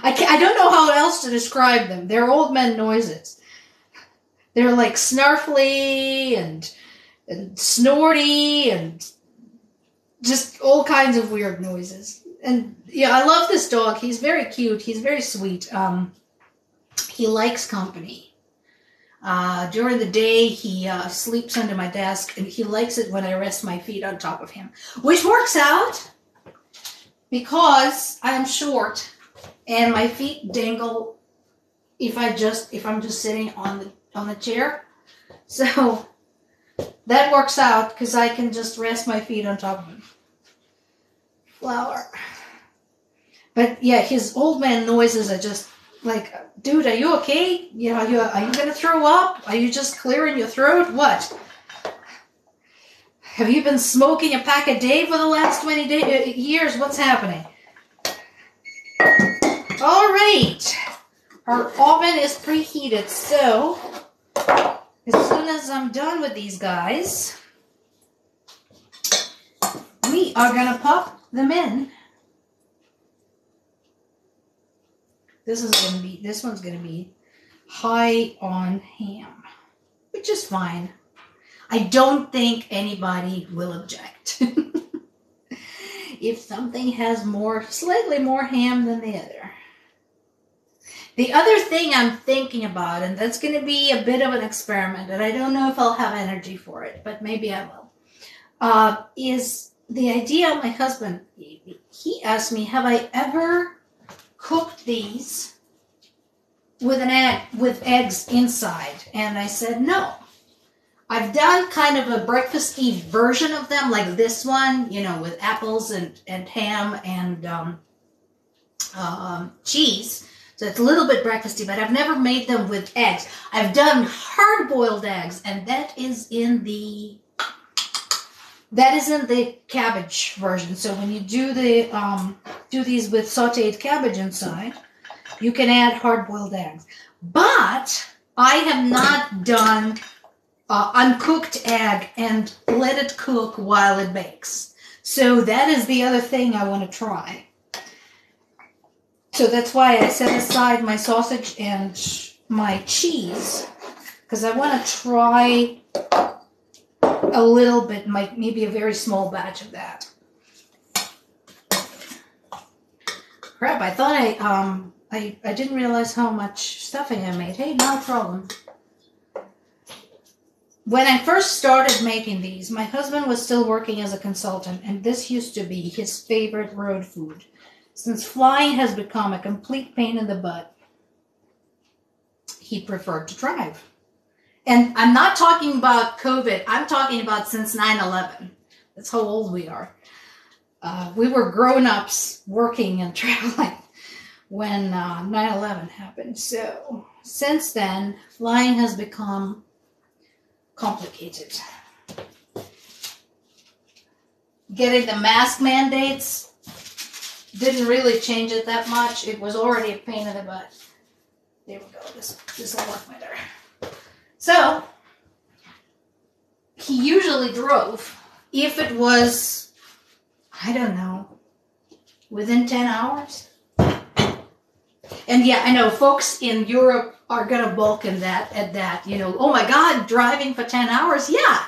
I don't know how else to describe them. They're old man noises. They're like snarfly and snorty and just all kinds of weird noises. And yeah, I love this dog. He's very cute. He's very sweet. He likes company. During the day, he sleeps under my desk, and he likes it when I rest my feet on top of him, which works out because I'm short and my feet dangle if I'm just sitting on the chair. So that works out because I can just rest my feet on top of him. Flower. But yeah, his old man noises are just like, dude, are you okay? You know, are you gonna throw up? Are you just clearing your throat? What? Have you been smoking a pack a day for the last 20 years? What's happening? All right. Our oven is preheated, so as soon as I'm done with these guys, we are gonna pop them in. This one's gonna be high on ham, which is fine. I don't think anybody will object if something has slightly more ham than the other. The other thing I'm thinking about, and that's going to be a bit of an experiment, and I don't know if I'll have energy for it, but maybe I will, is the idea. My husband, he asked me, have I ever cooked these with eggs inside? And I said no. I've done kind of a breakfasty version of them, like this one, you know, with apples and ham and cheese. So it's a little bit breakfasty, but I've never made them with eggs. I've done hard-boiled eggs, and that is in the cabbage version. So when you do these with sautéed cabbage inside, you can add hard-boiled eggs. But I have not done uncooked egg and let it cook while it bakes. So that is the other thing I want to try. So that's why I set aside my sausage and my cheese, because I want to try a little bit, maybe a very small batch of that. Crap, I thought I didn't realize how much stuffing I made. Hey, no problem. When I first started making these, my husband was still working as a consultant, and this used to be his favorite road food. Since flying has become a complete pain in the butt, he preferred to drive. And I'm not talking about COVID. I'm talking about since 9/11. That's how old we are. We were grown-ups working and traveling when 9/11 happened. So since then, flying has become complicated. Getting the mask mandates didn't really change it that much. It was already a pain in the butt. There we go. This will work better. So he usually drove if it was, I don't know, within 10 hours. And yeah, I know folks in Europe are going to balk at that, you know, oh my God, driving for 10 hours. Yeah,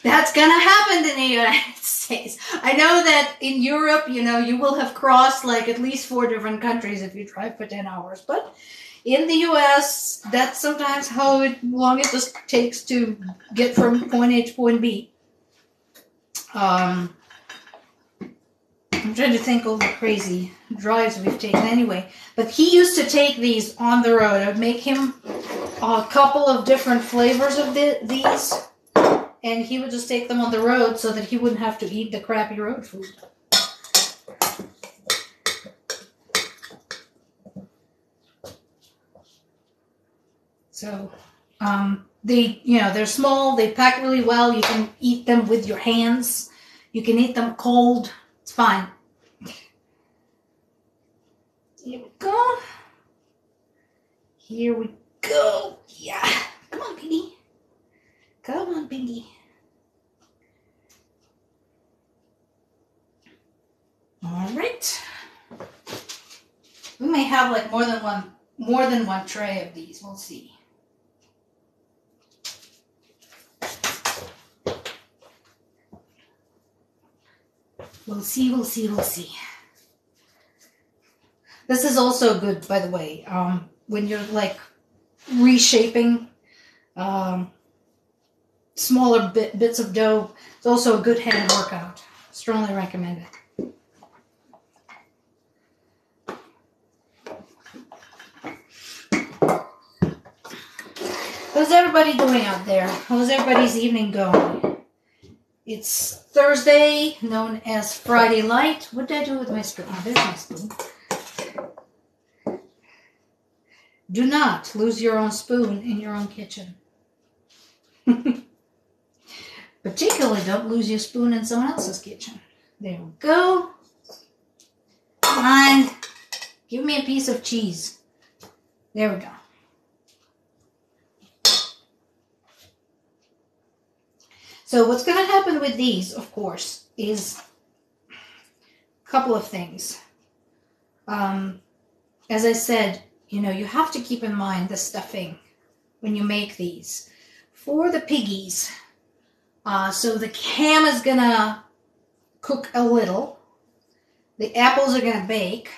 that's going to happen in the United States. I know that in Europe, you know, you will have crossed like at least 4 different countries if you drive for 10 hours. But in the US, that's sometimes how long it just takes to get from point A to point B. I'm trying to think of the crazy drives we've taken anyway. But he used to take these on the road. I'd make him a couple of different flavors of these. And he would just take them on the road so that he wouldn't have to eat the crappy road food. So They're small, they pack really well. You can eat them with your hands. You can eat them cold. It's fine. Here we go. Here we go. Yeah. Come on, Pinky. Come on, Pinky. All right. We may have like more than one tray of these. We'll see. We'll see. This is also good, by the way, when you're like reshaping smaller bits of dough. It's also a good hand workout. Strongly recommend it. How's everybody doing out there? How's everybody's evening going? It's Thursday, known as Friday Light. What did I do with my spoon? Oh, there's my spoon. Do not lose your own spoon in your own kitchen. Particularly, don't lose your spoon in someone else's kitchen. There we go. Come on. Give me a piece of cheese. There we go. So what's going to happen with these, of course, is a couple of things. As I said, you have to keep in mind the stuffing when you make these. For the piggies, so the ham is going to cook a little, the apples are going to bake,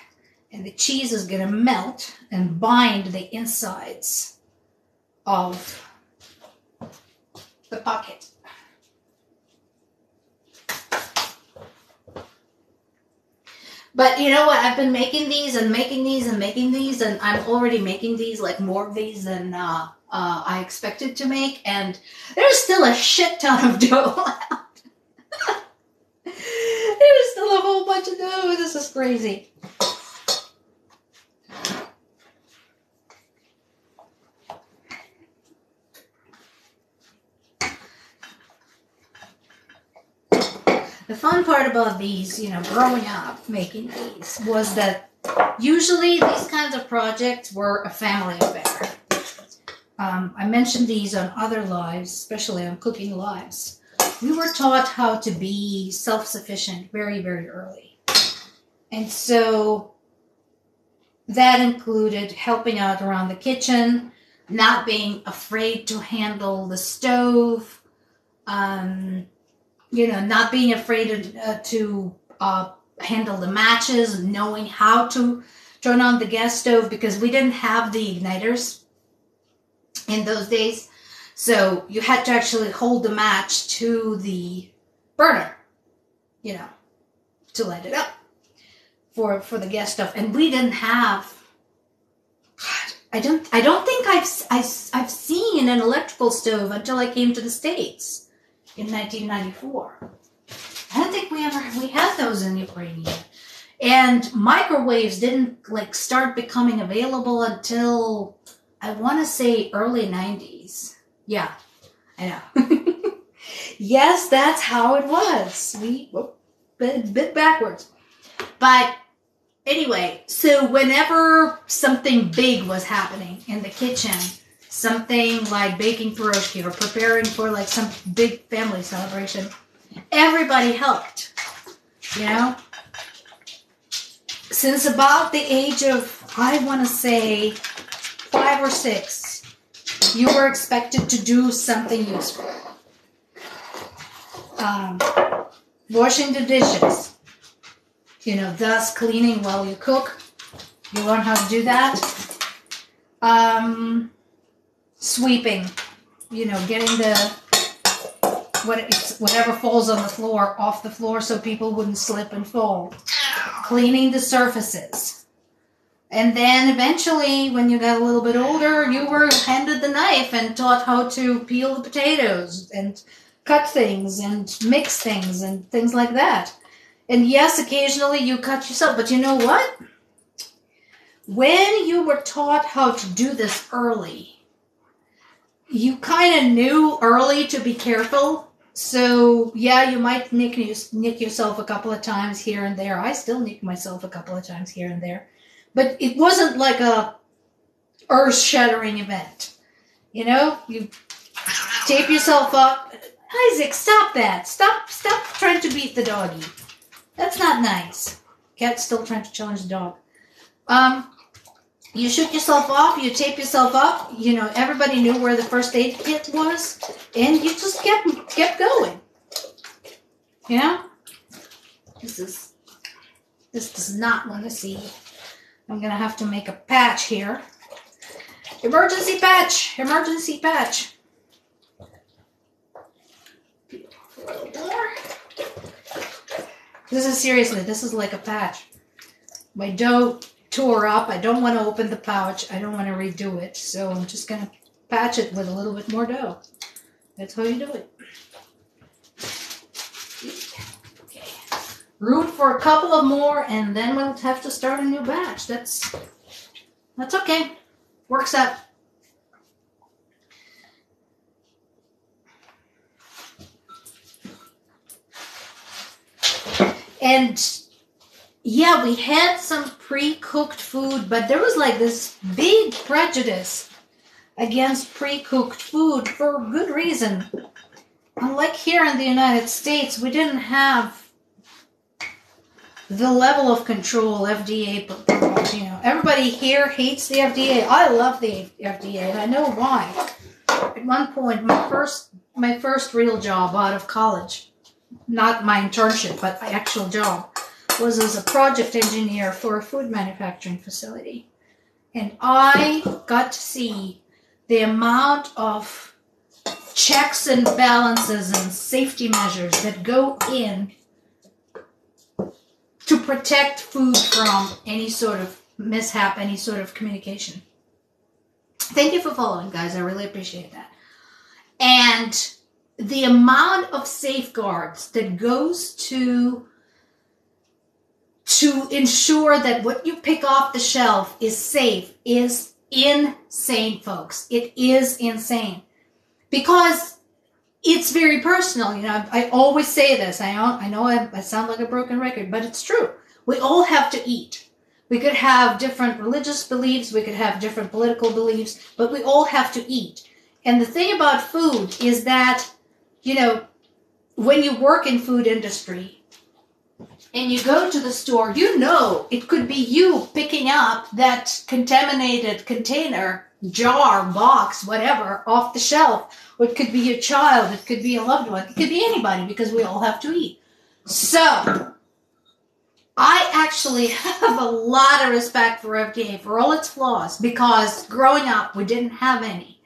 and the cheese is going to melt and bind the insides of the pocket. But you know what? I've been making these and making these and making these, and I'm already making these, like more of these than I expected to make, and there's still a shit ton of dough left. There's still a whole bunch of dough. This is crazy. The fun part about these, growing up making these, was that usually these kinds of projects were a family affair. I mentioned these on other lives, especially on cooking lives. We were taught how to be self-sufficient very, very early. And so that included helping out around the kitchen, not being afraid to handle the stove, not being afraid to handle the matches, knowing how to turn on the gas stove, because we didn't have the igniters in those days. So you had to actually hold the match to the burner, to light it up for the gas stove. And we didn't have, I don't think I've seen an electrical stove until I came to the States in 1994. I don't think we had those in Ukraine yet. And microwaves didn't start becoming available until, I want to say, early 90s. Yeah, I know. Yes, that's how it was. We bit backwards. But anyway, so whenever something big was happening in the kitchen, something like baking pirozhki or preparing for some big family celebration, everybody helped, Since about the age of, I want to say, 5 or 6, you were expected to do something useful. Washing the dishes, thus cleaning while you cook. You learn how to do that. Sweeping, getting whatever falls on the floor off the floor so people wouldn't slip and fall. Cleaning the surfaces. And then eventually, when you got a little bit older, you were handed the knife and taught how to peel the potatoes and cut things and mix things and things like that. And yes, occasionally you cut yourself, but you know what? When you were taught how to do this early, you kind of knew early to be careful. So yeah, you might nick yourself a couple of times here and there. I still nick myself a couple of times here and there, but it wasn't like a earth-shattering event. You know, you tape yourself up. Isaac, stop that! Stop trying to beat the doggy. That's not nice. Cat's still trying to challenge the dog. You shoot yourself off, you tape yourself up, you know, everybody knew where the first aid kit was, and you just kept going. You know? This does not want to see. I'm gonna have to make a patch here. Emergency patch! Emergency patch! A little more. This is like a patch. My dough tore up. I don't want to open the pouch. I don't want to redo it. So I'm just going to patch it with a little bit more dough. That's how you do it. Okay. Root for a couple of more and then we'll have to start a new batch. That's okay. Works out. And yeah, we had some pre-cooked food, but there was like this big prejudice against pre-cooked food for good reason. Unlike here in the United States, we didn't have the level of control FDA provides. You know, everybody here hates the FDA. I love the FDA, and I know why. At one point, my first real job out of college, not my internship, but my actual job, was as a project engineer for a food manufacturing facility. And I got to see the amount of checks and balances and safety measures that go in to protect food from any sort of mishap, any sort of communication. Thank you for following, guys. I really appreciate that. And the amount of safeguards that goes to ensure that what you pick off the shelf is safe is insane, folks. It is insane. Because it's very personal. You know, I always say this. I know I sound like a broken record, but it's true. We all have to eat. We could have different religious beliefs. We could have different political beliefs, but we all have to eat. And the thing about food is that, you know, when you work in food industry and you go to the store, you know it could be you picking up that contaminated container, jar, box, whatever, off the shelf. Or it could be your child. It could be a loved one. It could be anybody because we all have to eat. So I actually have a lot of respect for FDA for all its flaws because growing up, we didn't have any.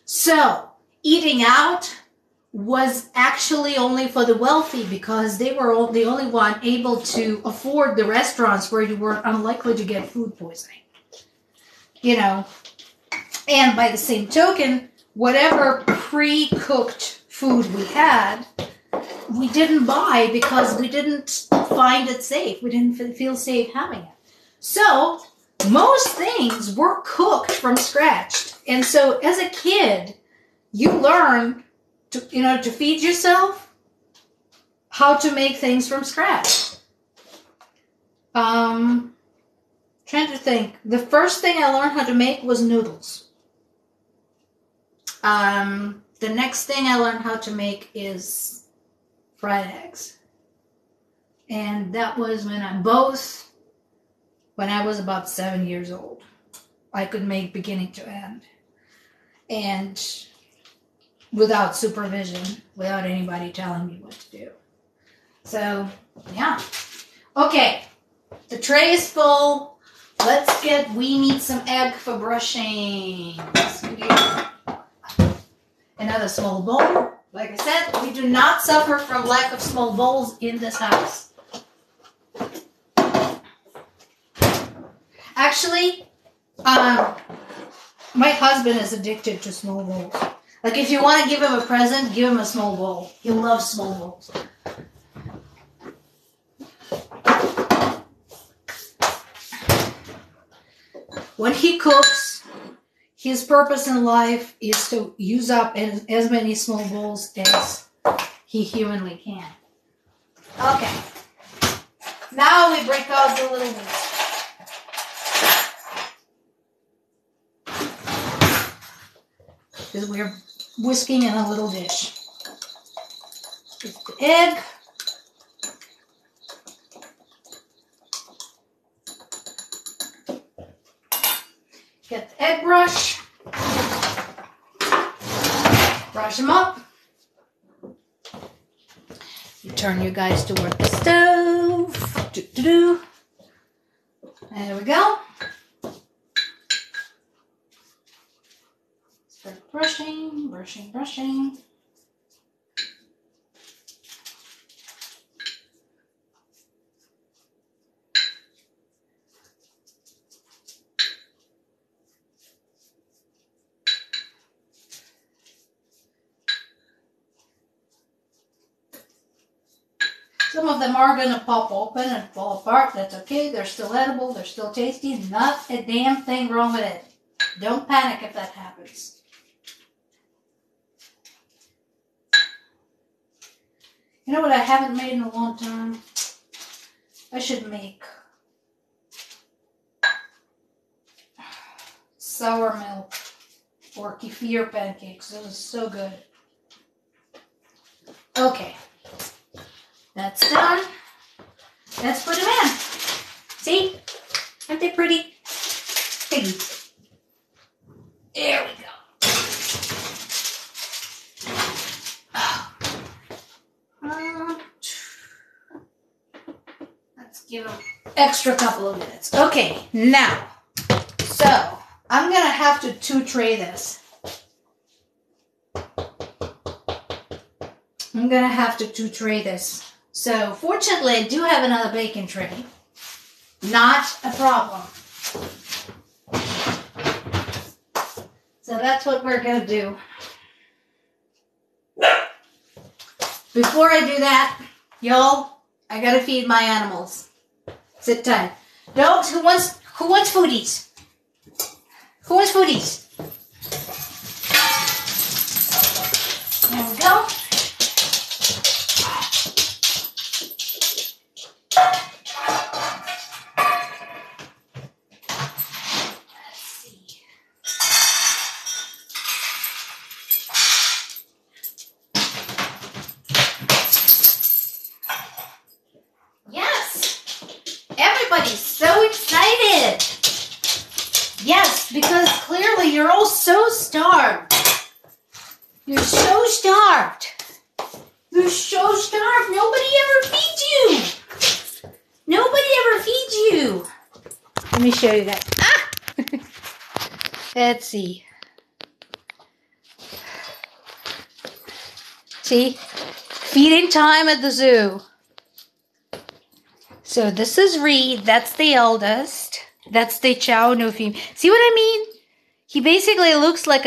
So eating out was actually only for the wealthy because they were the only one able to afford the restaurants where you were unlikely to get food poisoning. You know, and by the same token, whatever pre-cooked food we had, we didn't buy because we didn't find it safe. We didn't feel safe having it. So most things were cooked from scratch. And so as a kid, you learn to feed yourself, how to make things from scratch. Trying to think. The first thing I learned how to make was noodles. The next thing I learned how to make is fried eggs. And that was when I was about 7 years old. I could make beginning to end. And without supervision, without anybody telling me what to do. So, yeah. Okay, the tray is full. We need some egg for brushing. Let's give you another small bowl. Like I said, we do not suffer from lack of small bowls in this house. Actually, my husband is addicted to small bowls. Like, if you want to give him a present, give him a small bowl. He loves small bowls. When he cooks, his purpose in life is to use up as many small balls as he humanly can. Okay. Now we break out the little ones. Because we're whisking in a little dish. Get the egg. Get the egg brush. Brush them up. You turn you guys toward the stove. There we go. Start brushing, brushing, brushing. Some of them are going to pop open and fall apart. That's okay. They're still edible. They're still tasty. Not a damn thing wrong with it. Don't panic if that happens. You know what I haven't made in a long time? I should make sour milk or kefir pancakes. Those are so good. Okay. That's done. Let's put them in. See? Aren't they pretty? Piggy. There we go. Let's give them extra couple of minutes. Okay, now, so I'm going to have to two-tray this. I'm going to have to two-tray this. So, fortunately, I do have another baking tray. Not a problem. So that's what we're going to do. Before I do that, y'all, I got to feed my animals. Sit tight. Dogs, who wants foodies? Who wants foodies? There we go. Everybody's so excited. Yes, because clearly you're all so starved. You're so starved. You're so starved. Nobody ever feeds you. Nobody ever feeds you. Let me show you that. Ah! Let's see. See? Feeding time at the zoo. So this is Reed, that's the eldest. That's the Chow Nufi. See what I mean? He basically looks like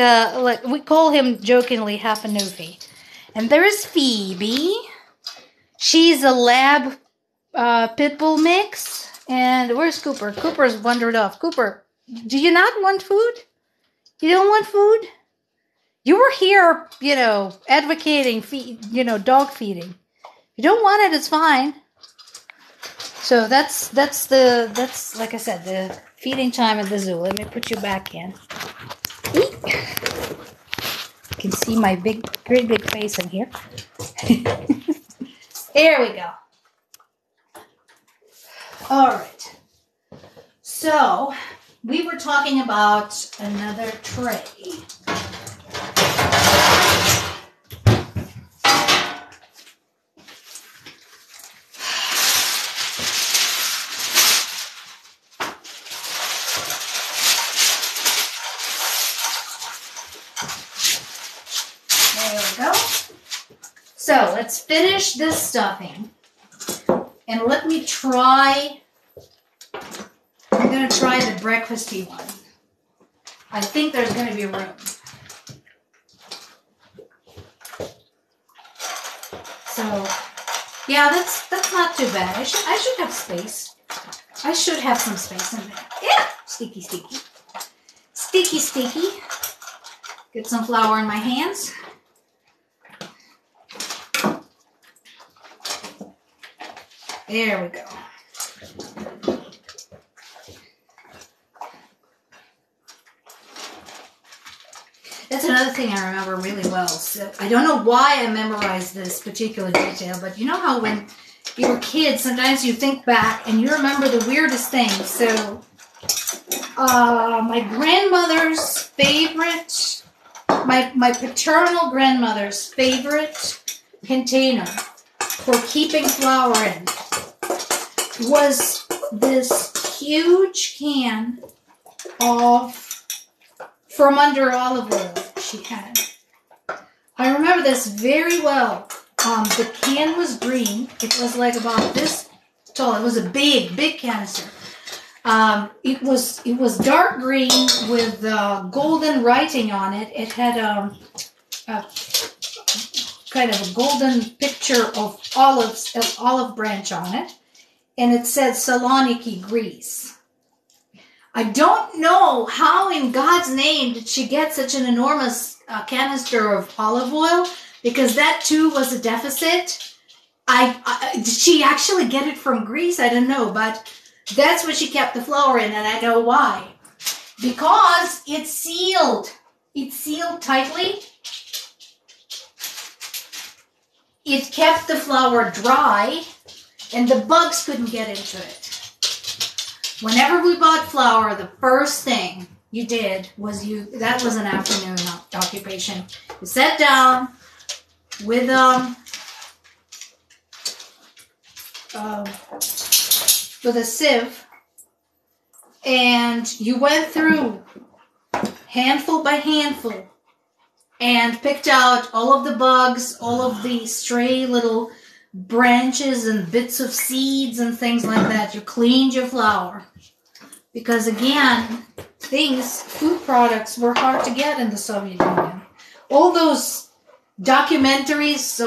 we call him jokingly half a Nufi. And there's Phoebe. She's a lab pit bull mix. And where's Cooper? Cooper's wandered off. Cooper, do you not want food? You don't want food? You were here, advocating, dog feeding. If you don't want it, it's fine. So that's like I said, the feeding time at the zoo. Let me put you back in. Eek. You can see my great big face in here. There we go. All right. So we were talking about another tray. So let's finish this stuffing, and let me try, I'm going to try the breakfasty one. I think there's going to be room. So, yeah, that's not too bad. I should have space. I should have some space in there. Yeah, sticky. sticky, sticky. Get some flour in my hands. There we go. That's another thing I remember really well. So I don't know why I memorized this particular detail, but you know how when you were kids, sometimes you think back and you remember the weirdest things. So my grandmother's favorite, my paternal grandmother's favorite container for keeping flour in was this huge can of from under olive oil she had. I remember this very well. The can was green. It was like about this tall. It was a big, big canister. It was dark green with golden writing on it. It had a kind of a golden picture of olive branch on it, and it said Saloniki, Greece. I don't know how in God's name did she get such an enormous canister of olive oil, because that too was a deficit. Did she actually get it from Greece? I don't know, but that's what she kept the flour in, and I know why. Because it's sealed. It's sealed tightly. It kept the flour dry, and the bugs couldn't get into it. Whenever we bought flour, the first thing you did was that was an afternoon occupation. You sat down with a sieve, and you went through handful by handful and picked out all of the bugs, all of the stray little branches and bits of seeds and things like that. You cleaned your flour. Because again, food products were hard to get in the Soviet Union. All those documentaries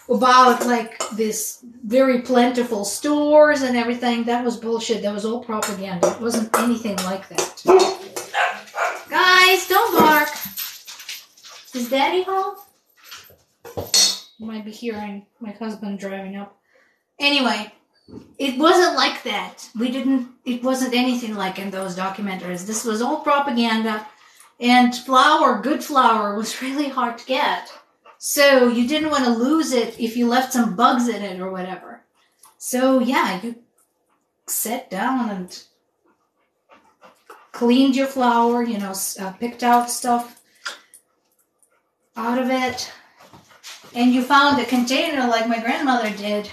about like this very plentiful stores and everything, that was bullshit. That was all propaganda. It wasn't anything like that. Guys, don't bark. Is Daddy home? You might be hearing my husband driving up. Anyway, it wasn't like that. It wasn't anything like in those documentaries. This was all propaganda, and good flour was really hard to get. So you didn't want to lose it if you left some bugs in it or whatever. So yeah, you sat down and cleaned your flour, picked out stuff out of it. And you found a container like my grandmother did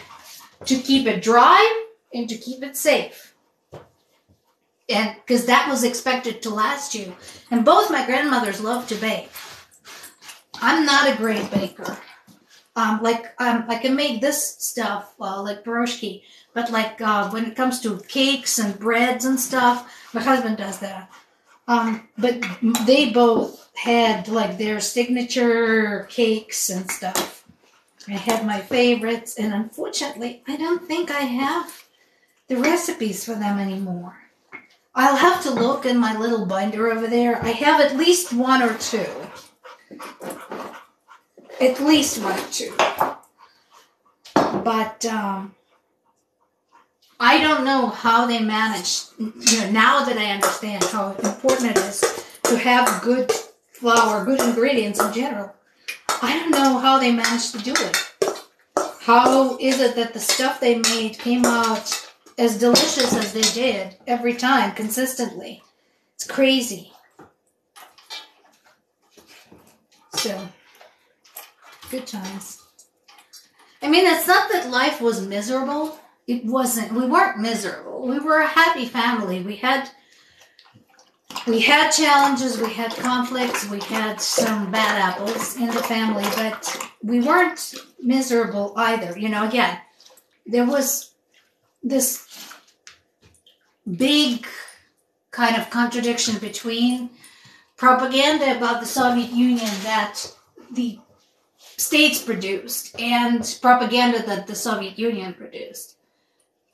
to keep it dry and to keep it safe. And because that was expected to last you. And both my grandmothers loved to bake. I'm not a great baker. I can make this stuff like pirozhki, but when it comes to cakes and breads and stuff, my husband does that. But they both had like their signature cakes and stuff. I had my favorites, and unfortunately, I don't think I have the recipes for them anymore. I'll have to look in my little binder over there. I have at least one or two. At least one or two. But I don't know how they managed, now that I understand how important it is to have good flour, good ingredients in general. I don't know how they managed to do it. How is it that the stuff they made came out as delicious as they did every time, consistently? It's crazy. So, good times. I mean, it's not that life was miserable. It wasn't. We weren't miserable. We were a happy family. We had challenges, we had conflicts, we had some bad apples in the family, but we weren't miserable either. Again, there was this big kind of contradiction between propaganda about the Soviet Union that the states produced and propaganda that the Soviet Union produced.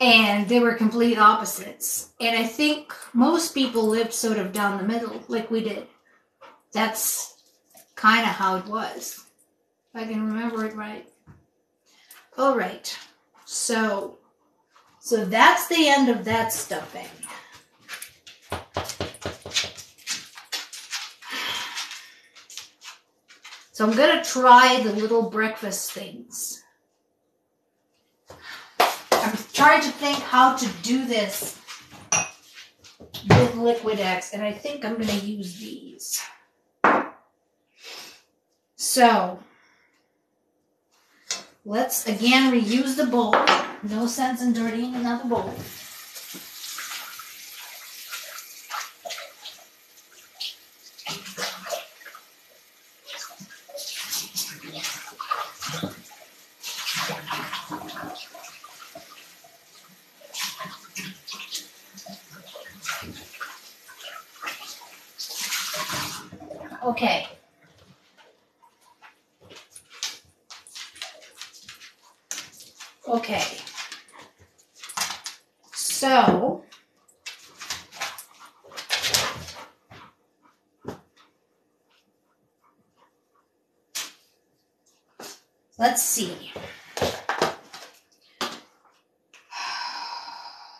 And they were complete opposites. And I think most people lived sort of down the middle, like we did. That's kind of how it was, if I can remember it right. All right, so that's the end of that stuffing. So I'm gonna try the little breakfast things. I'm trying to think how to do this with liquid eggs, and I think I'm gonna use these. So let's again reuse the bowl. No sense in dirtying another bowl. Okay. Okay. So let's see.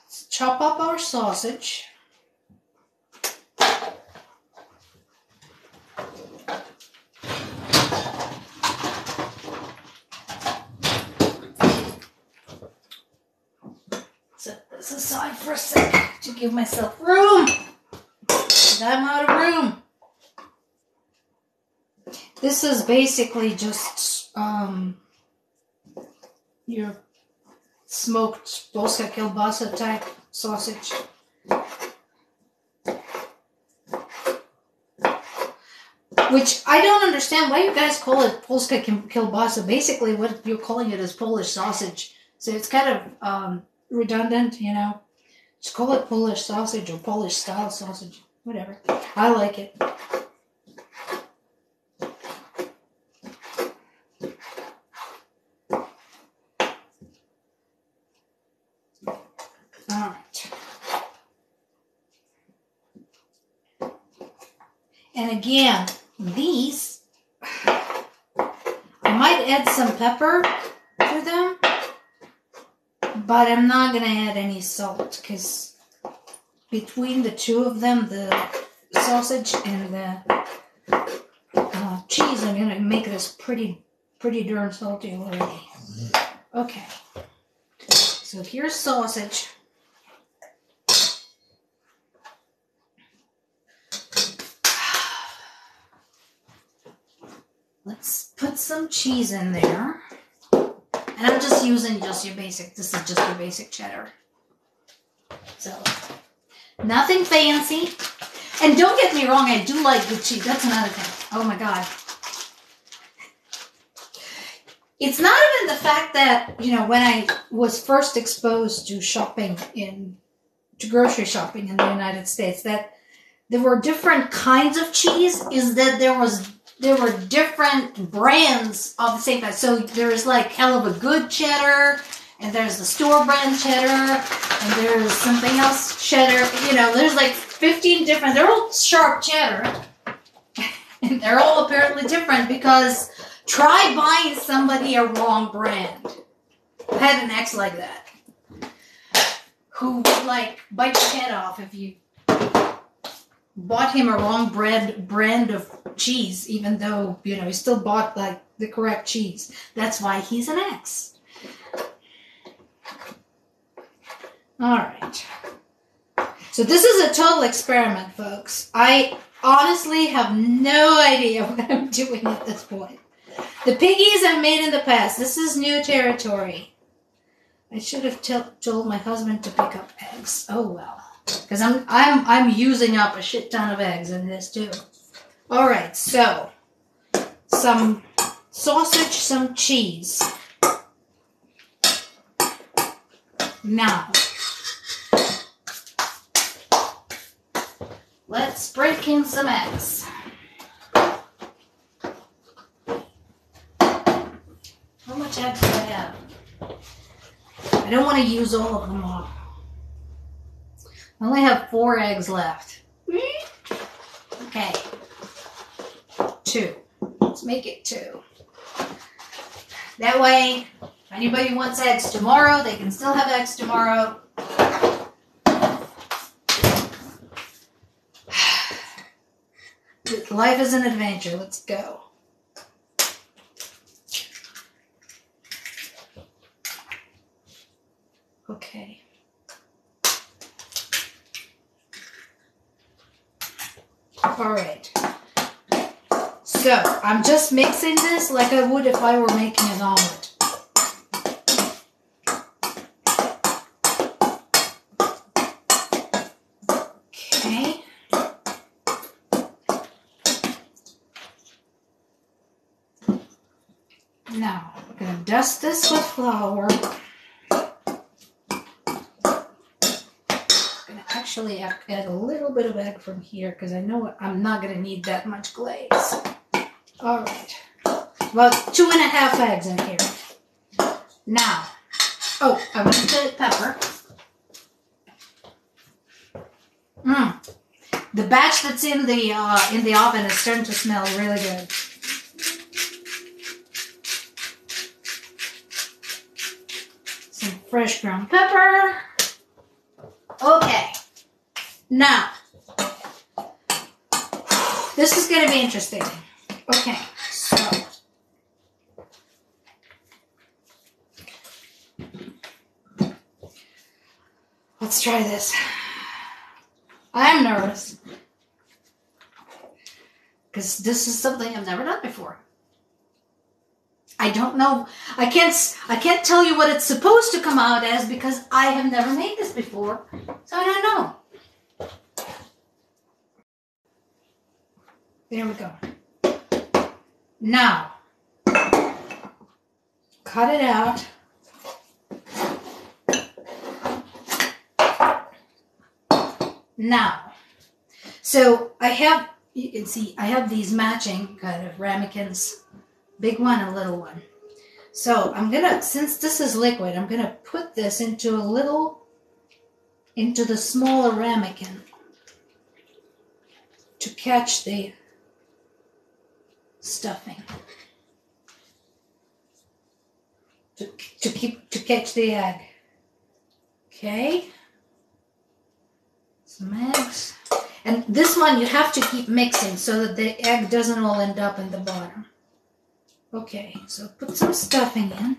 Let's chop up our sausage. Set this aside for a sec to give myself room. I'm out of room. This is basically just your smoked polska kielbasa type sausage. Which I don't understand why you guys call it polska kielbasa. Basically what you're calling it is Polish sausage. So it's kind of redundant, you know. Just call it Polish sausage or Polish style sausage. Whatever. I like it. Alright. And again, these, I might add some pepper to them, but I'm not going to add any salt because between the two of them, the sausage and the cheese, I'm going to make this pretty darn salty already. Okay. So here's sausage. Let's put some cheese in there. And I'm just using just your basic, this is just your basic cheddar. So, nothing fancy. And don't get me wrong, I do like good cheese. That's another thing. Oh my God. It's not even the fact that, you know, when I was first exposed to grocery shopping in the United States, that there were different kinds of cheese, is that there were different brands of the same kind. So there's like hell of a good cheddar, and there's the store brand cheddar, and there's something else cheddar. You know, there's like 15 different, they're all sharp cheddar. And they're all apparently different because try buying somebody a wrong brand. I had an ex like that who would like bite your head off if you bought him a wrong brand of cheese, even though, you know, he still bought like the correct cheese. That's why he's an ex. All right. So this is a total experiment, folks. I honestly have no idea what I'm doing at this point. The piggies I've made in the past. This is new territory. I should have told my husband to pick up eggs. Oh well. Because I'm using up a shit ton of eggs in this too. All right, so some sausage, some cheese. Now, let's break in some eggs. How much eggs do I have? I I don't want to use all of them up. I only have 4 eggs left. Okay. 2. Let's make it 2. That way, if anybody wants eggs tomorrow, they can still have eggs tomorrow. Life is an adventure. Let's go. Okay. All right. So, I'm just mixing this like I would if I were making an omelet. Okay. Now, I'm going to dust this with flour. Actually, I add a little bit of egg from here because I know I'm not going to need that much glaze. All right, about 2.5 eggs in here. Now, oh, I want to put pepper. The batch that's in the oven is starting to smell really good. Some fresh ground pepper. Okay. Now, this is going to be interesting. Okay, so let's try this. I'm nervous because this is something I've never done before. I don't know. I can't tell you what it's supposed to come out as because I have never made this before, so I don't know. There we go. Now, cut it out. Now, so you can see, I have these matching kind of ramekins, big one and little one. So I'm gonna, since this is liquid, I'm gonna put this into the smaller ramekin to catch the stuffing, to catch the egg. Okay, some eggs, and this one you have to keep mixing so that the egg doesn't all end up in the bottom. Okay, so put some stuffing in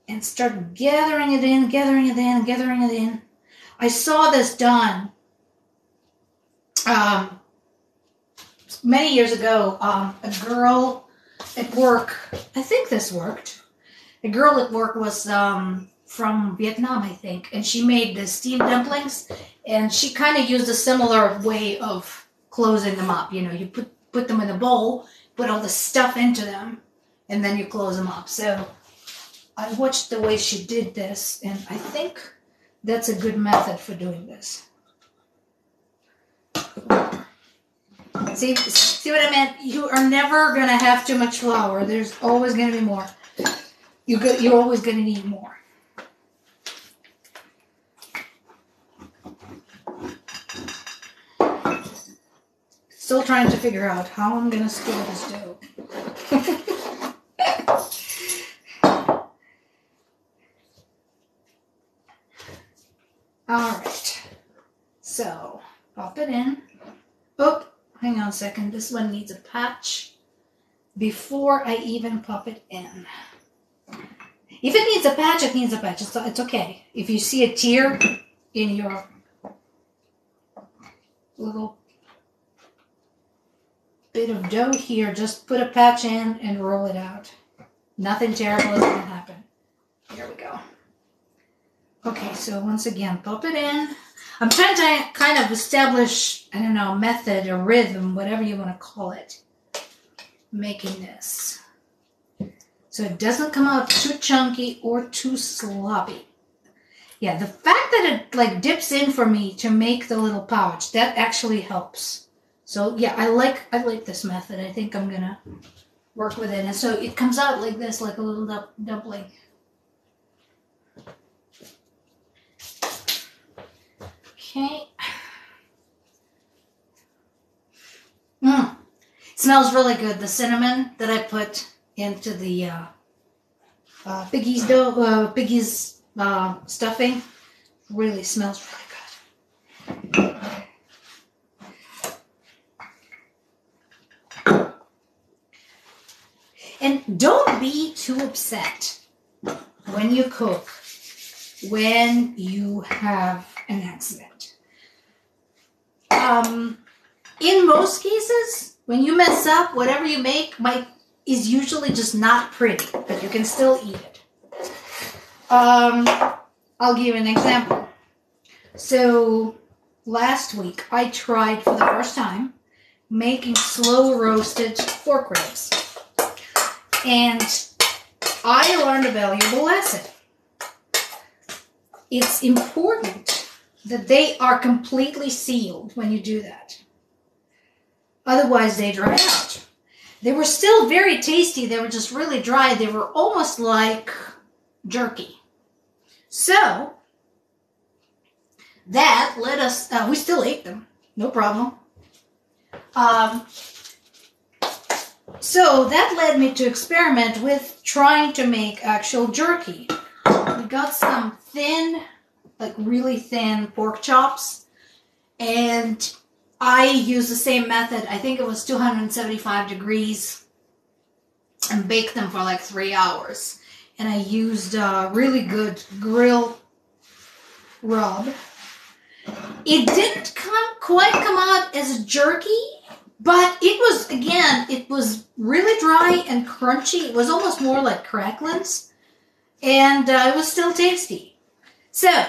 and start gathering it in, gathering it in, gathering it in. I saw this done many years ago. A girl at work, I think this worked. A girl at work was from Vietnam, I think, and she made the steamed dumplings, and she kind of used a similar way of closing them up. You know, you put them in a bowl, put all the stuff into them, and then you close them up. So I watched the way she did this, and I think that's a good method for doing this. See what I meant? You are never going to have too much flour. There's always going to be more. You're always going to need more. Still trying to figure out how I'm going to stir this dough. All right. So, pop it in. Oh, hang on a second. This one needs a patch before I even pop it in. If it needs a patch, it needs a patch. It's okay. If you see a tear in your little bit of dough here, just put a patch in and roll it out. Nothing terrible is going to happen. Here we go. Okay, so once again, pop it in. I'm trying to kind of establish, I don't know, a method, a rhythm, whatever you want to call it, making this. So it doesn't come out too chunky or too sloppy. Yeah, the fact that it like dips in for me to make the little pouch, that actually helps. So yeah, I like this method. I think I'm gonna work with it. And so it comes out like this, like a little dumpling. Okay. Smells really good. The cinnamon that I put into the piggy's dough, piggy's stuffing really smells really good. And don't be too upset when you cook when you have an accident. In most cases, when you mess up, whatever you make is usually just not pretty, but you can still eat it. I'll give you an example. So last week, I tried for the first time making slow roasted pork ribs. And I learned a valuable lesson. It's important that they are completely sealed when you do that. Otherwise, they dry out. They were still very tasty. They were just really dry. They were almost like jerky. So, that let us, we still ate them. No problem. So, that led me to experiment with trying to make actual jerky. We got some thin, like really thin pork chops, and I used the same method. I think it was 275 degrees, and baked them for like 3 hours. And I used really good grill rub. It didn't quite come out as a jerky, but it was, again, it was really dry and crunchy. It was almost more like cracklins. And it was still tasty. So,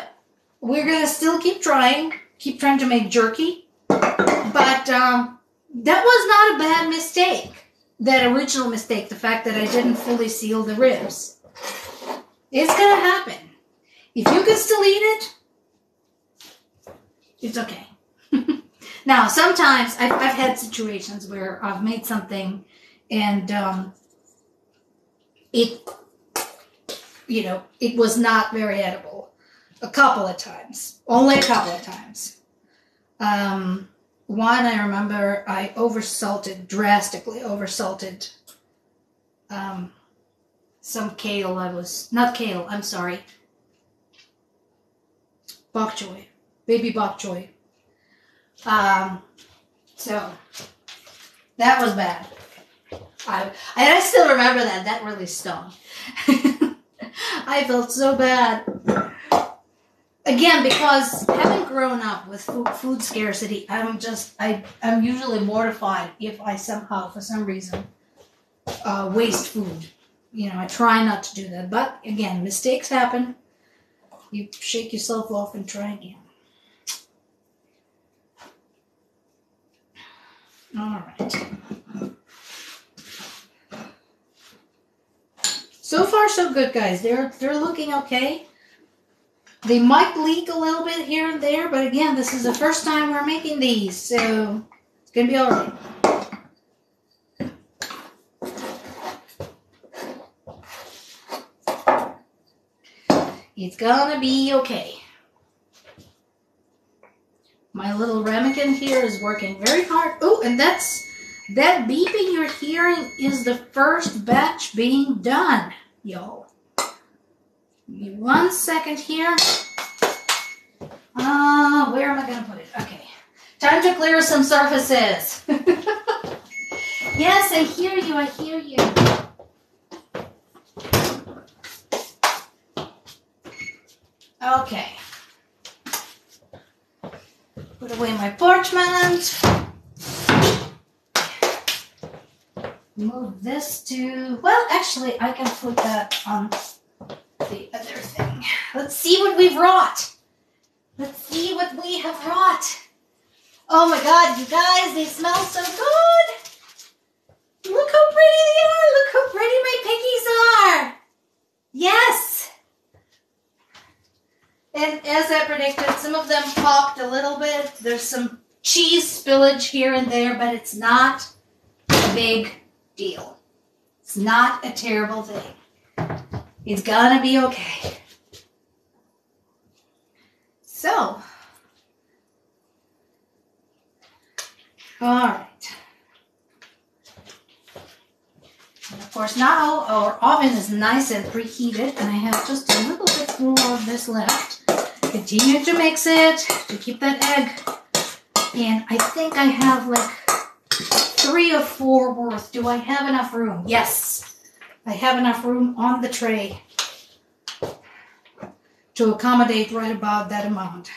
we're going to still keep trying to make jerky. But that was not a bad mistake. That original mistake, the fact that I didn't fully seal the ribs. It's going to happen. If you can still eat it, it's okay. Now, sometimes I've had situations where I've made something and it was not very edible. A couple of times. Only a couple of times. One, I remember I drastically oversalted some kale. Bok choy. Baby bok choy. So, that was bad. I still remember that. That really stung. I felt so bad. Again, because having grown up with food scarcity, I'm usually mortified if I somehow, for some reason, waste food. I try not to do that. But again, mistakes happen. You shake yourself off and try again. All right. So far, so good, guys. They're looking okay. They might leak a little bit here and there, but again, this is the first time we're making these, so it's gonna be all right. It's gonna be okay. My little ramekin here is working very hard. Oh, and that beeping you're hearing is the first batch being done, y'all. Give me 1 second here. Where am I going to put it? Okay. Time to clear some surfaces. Yes, I hear you. I hear you. Okay. Put away my parchment. Move this to... Well, actually, I can put that on the other thing. Let's see what we've wrought. Let's see what we have wrought. Oh my God, you guys, they smell so good. Look how pretty they are. Look how pretty my piggies are. Yes. And as I predicted, some of them popped a little bit. There's some cheese spillage here and there, but it's not a big deal. It's not a terrible thing. It's gonna be okay. So, All right. And of course, now our oven is nice and preheated, and I have just a little bit more of this left. Continue to mix it to keep that egg. And I think I have like 3 or 4 worth. Do I have enough room? Yes, I have enough room on the tray to accommodate right about that amount.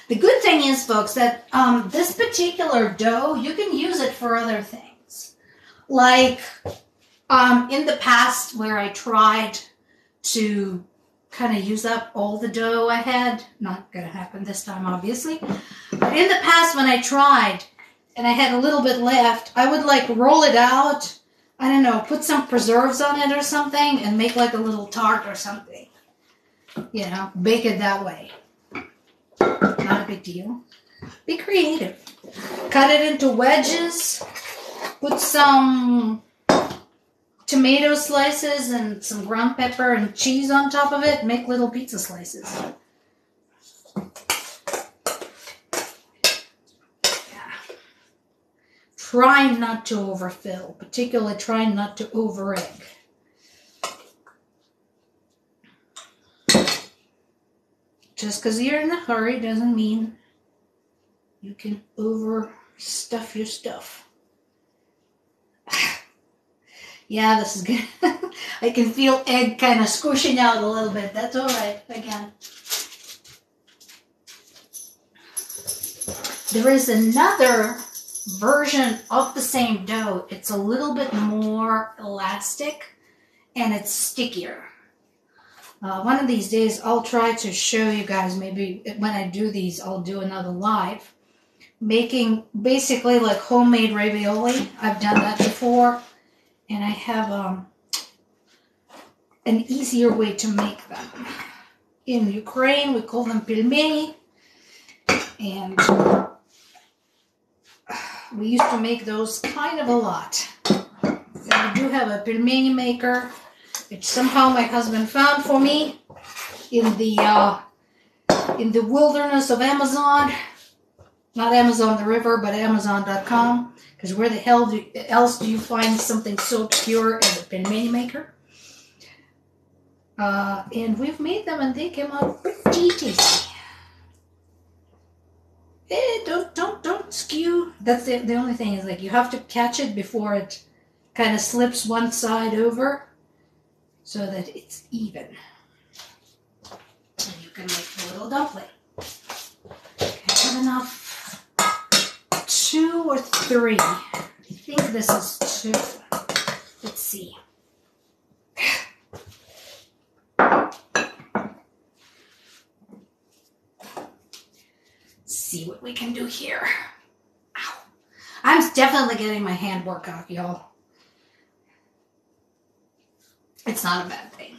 The good thing is, folks, that this particular dough, you can use it for other things. Like in the past where I tried to kind of use up all the dough I had. Not going to happen this time, obviously. But in the past when I tried and I had a little bit left, I would like roll it out, I don't know, put some preserves on it or something and make like a little tart or something. You know, bake it that way. Not a big deal. Be creative. Cut it into wedges. Put some tomato slices and some ground pepper and cheese on top of it. Make little pizza slices. Yeah. Try not to overfill. Particularly try not to over egg. Just because you're in a hurry doesn't mean you can overstuff your stuff. Yeah, this is good. I can feel egg kind of squishing out a little bit. That's all right, again. There is another version of the same dough. It's a little bit more elastic and it's stickier. One of these days, I'll try to show you guys, maybe when I do these, I'll do another live. Making basically like homemade ravioli. I've done that before. And I have an easier way to make them. In Ukraine, we call them pilmeni. And we used to make those kind of a lot. And I do have a pilmeni maker, which somehow my husband found for me in the wilderness of Amazon. Not Amazon the river, but Amazon.com. Because where the hell else do you find something so obscure as a pilmeni maker? And we've made them and they came out pretty tasty. Don't skew. That's the only thing is like you have to catch it before it kind of slips one side over so that it's even. And you can make a little dumpling. Okay, I have enough. 2 or 3. I think this is 2. Let's see. See what we can do here. Ow. I'm definitely getting my hand work out, y'all. It's not a bad thing.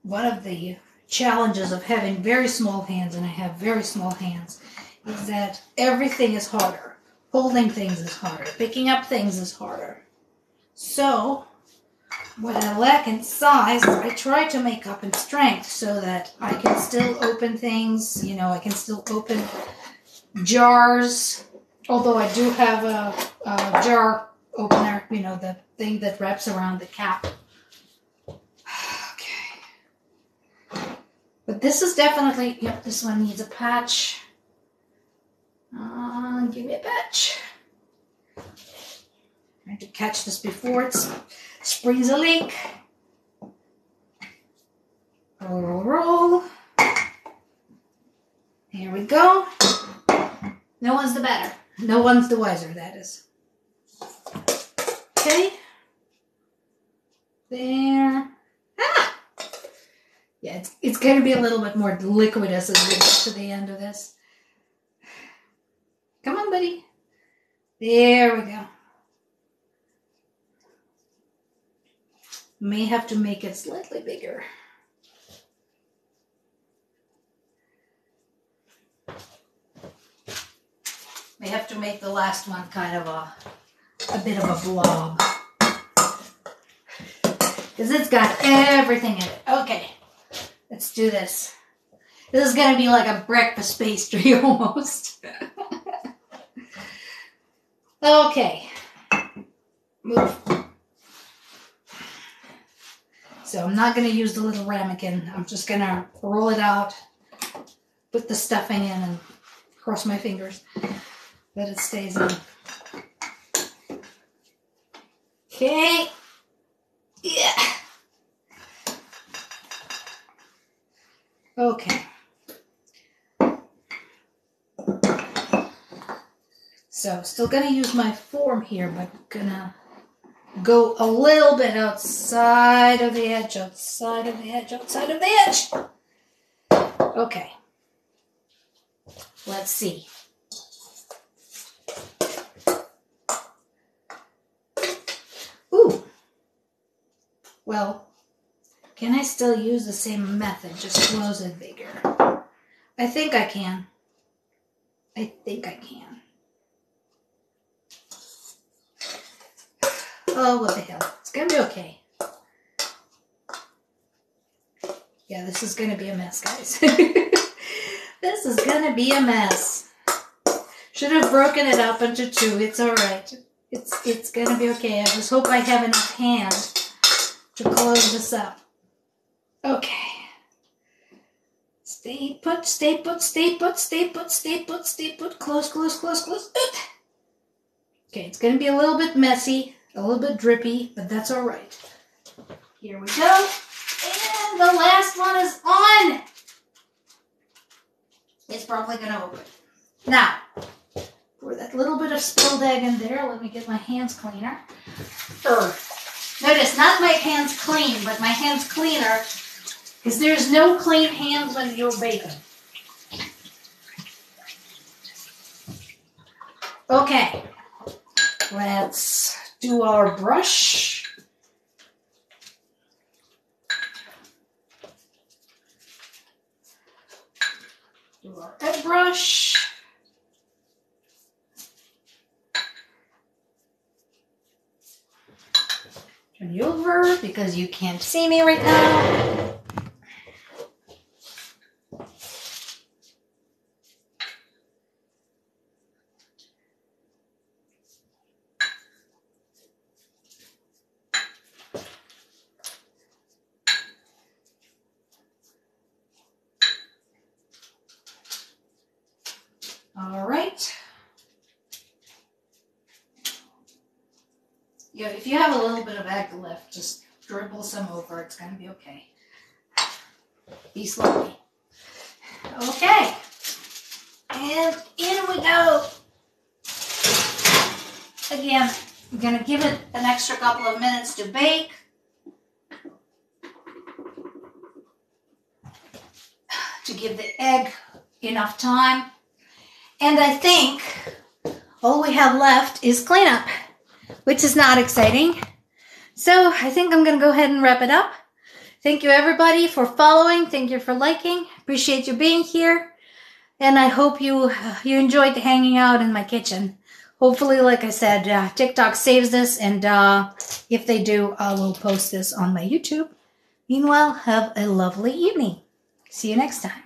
One of the challenges of having very small hands, and I have very small hands, is that everything is harder. Holding things is harder. Picking up things is harder. So, what I lack in size, I try to make up in strength so that I can still open things. You know, I can still open jars. Although I do have a jar opener, you know, the thing that wraps around the cap. But this is definitely, yep, this one needs a patch. Give me a patch. Trying to catch this before it springs a leak. Roll, roll, roll. Here we go. No one's the better. No one's the wiser, that is. Okay. There. Ah! Yeah, it's going to be a little bit more liquidous as we get to the end of this. Come on, buddy. There we go. May have to make it slightly bigger. May have to make the last one kind of a bit of a blob. because it's got everything in it. Okay, let's do this. This is going to be like a breakfast pastry almost. Okay. Move. So I'm not going to use the little ramekin. I'm just going to roll it out, put the stuffing in, and cross my fingers that it stays in. Okay. Yeah. Okay. So still going to use my form here, but going to go a little bit outside of the edge, outside of the edge, outside of the edge. Okay. Let's see. Ooh. Well, can I still use the same method? Just close it bigger. I think I can. I think I can. Oh, what the hell. It's going to be okay. Yeah, this is going to be a mess, guys. This is going to be a mess. Should have broken it up into two. It's all right. It's going to be okay. I just hope I have enough hands to close this up. Okay. Stay put, stay put, stay put, stay put, stay put, stay put. Close, close, close, close. Okay, it's going to be a little bit messy. A little bit drippy, but that's all right. Here we go. And the last one is on. It's probably going to open. Now, for that little bit of spilled egg in there, let me get my hands cleaner. Notice, not my hands clean, but my hands cleaner, because there's no clean hands when you're baking. Okay, let's do our brush. Do our egg brush. Turn you over because you can't see me right now. All right. Yeah, if you have a little bit of egg left, just dribble some over. It's going to be okay. Be slowly. Okay. And in we go. Again, I'm going to give it an extra couple of minutes to bake. To give the egg enough time. And I think all we have left is cleanup, which is not exciting. So I think I'm going to go ahead and wrap it up. Thank you everybody for following. Thank you for liking. Appreciate you being here. And I hope you enjoyed hanging out in my kitchen. Hopefully, like I said, TikTok saves this. And if they do, I will post this on my YouTube. Meanwhile, have a lovely evening. See you next time.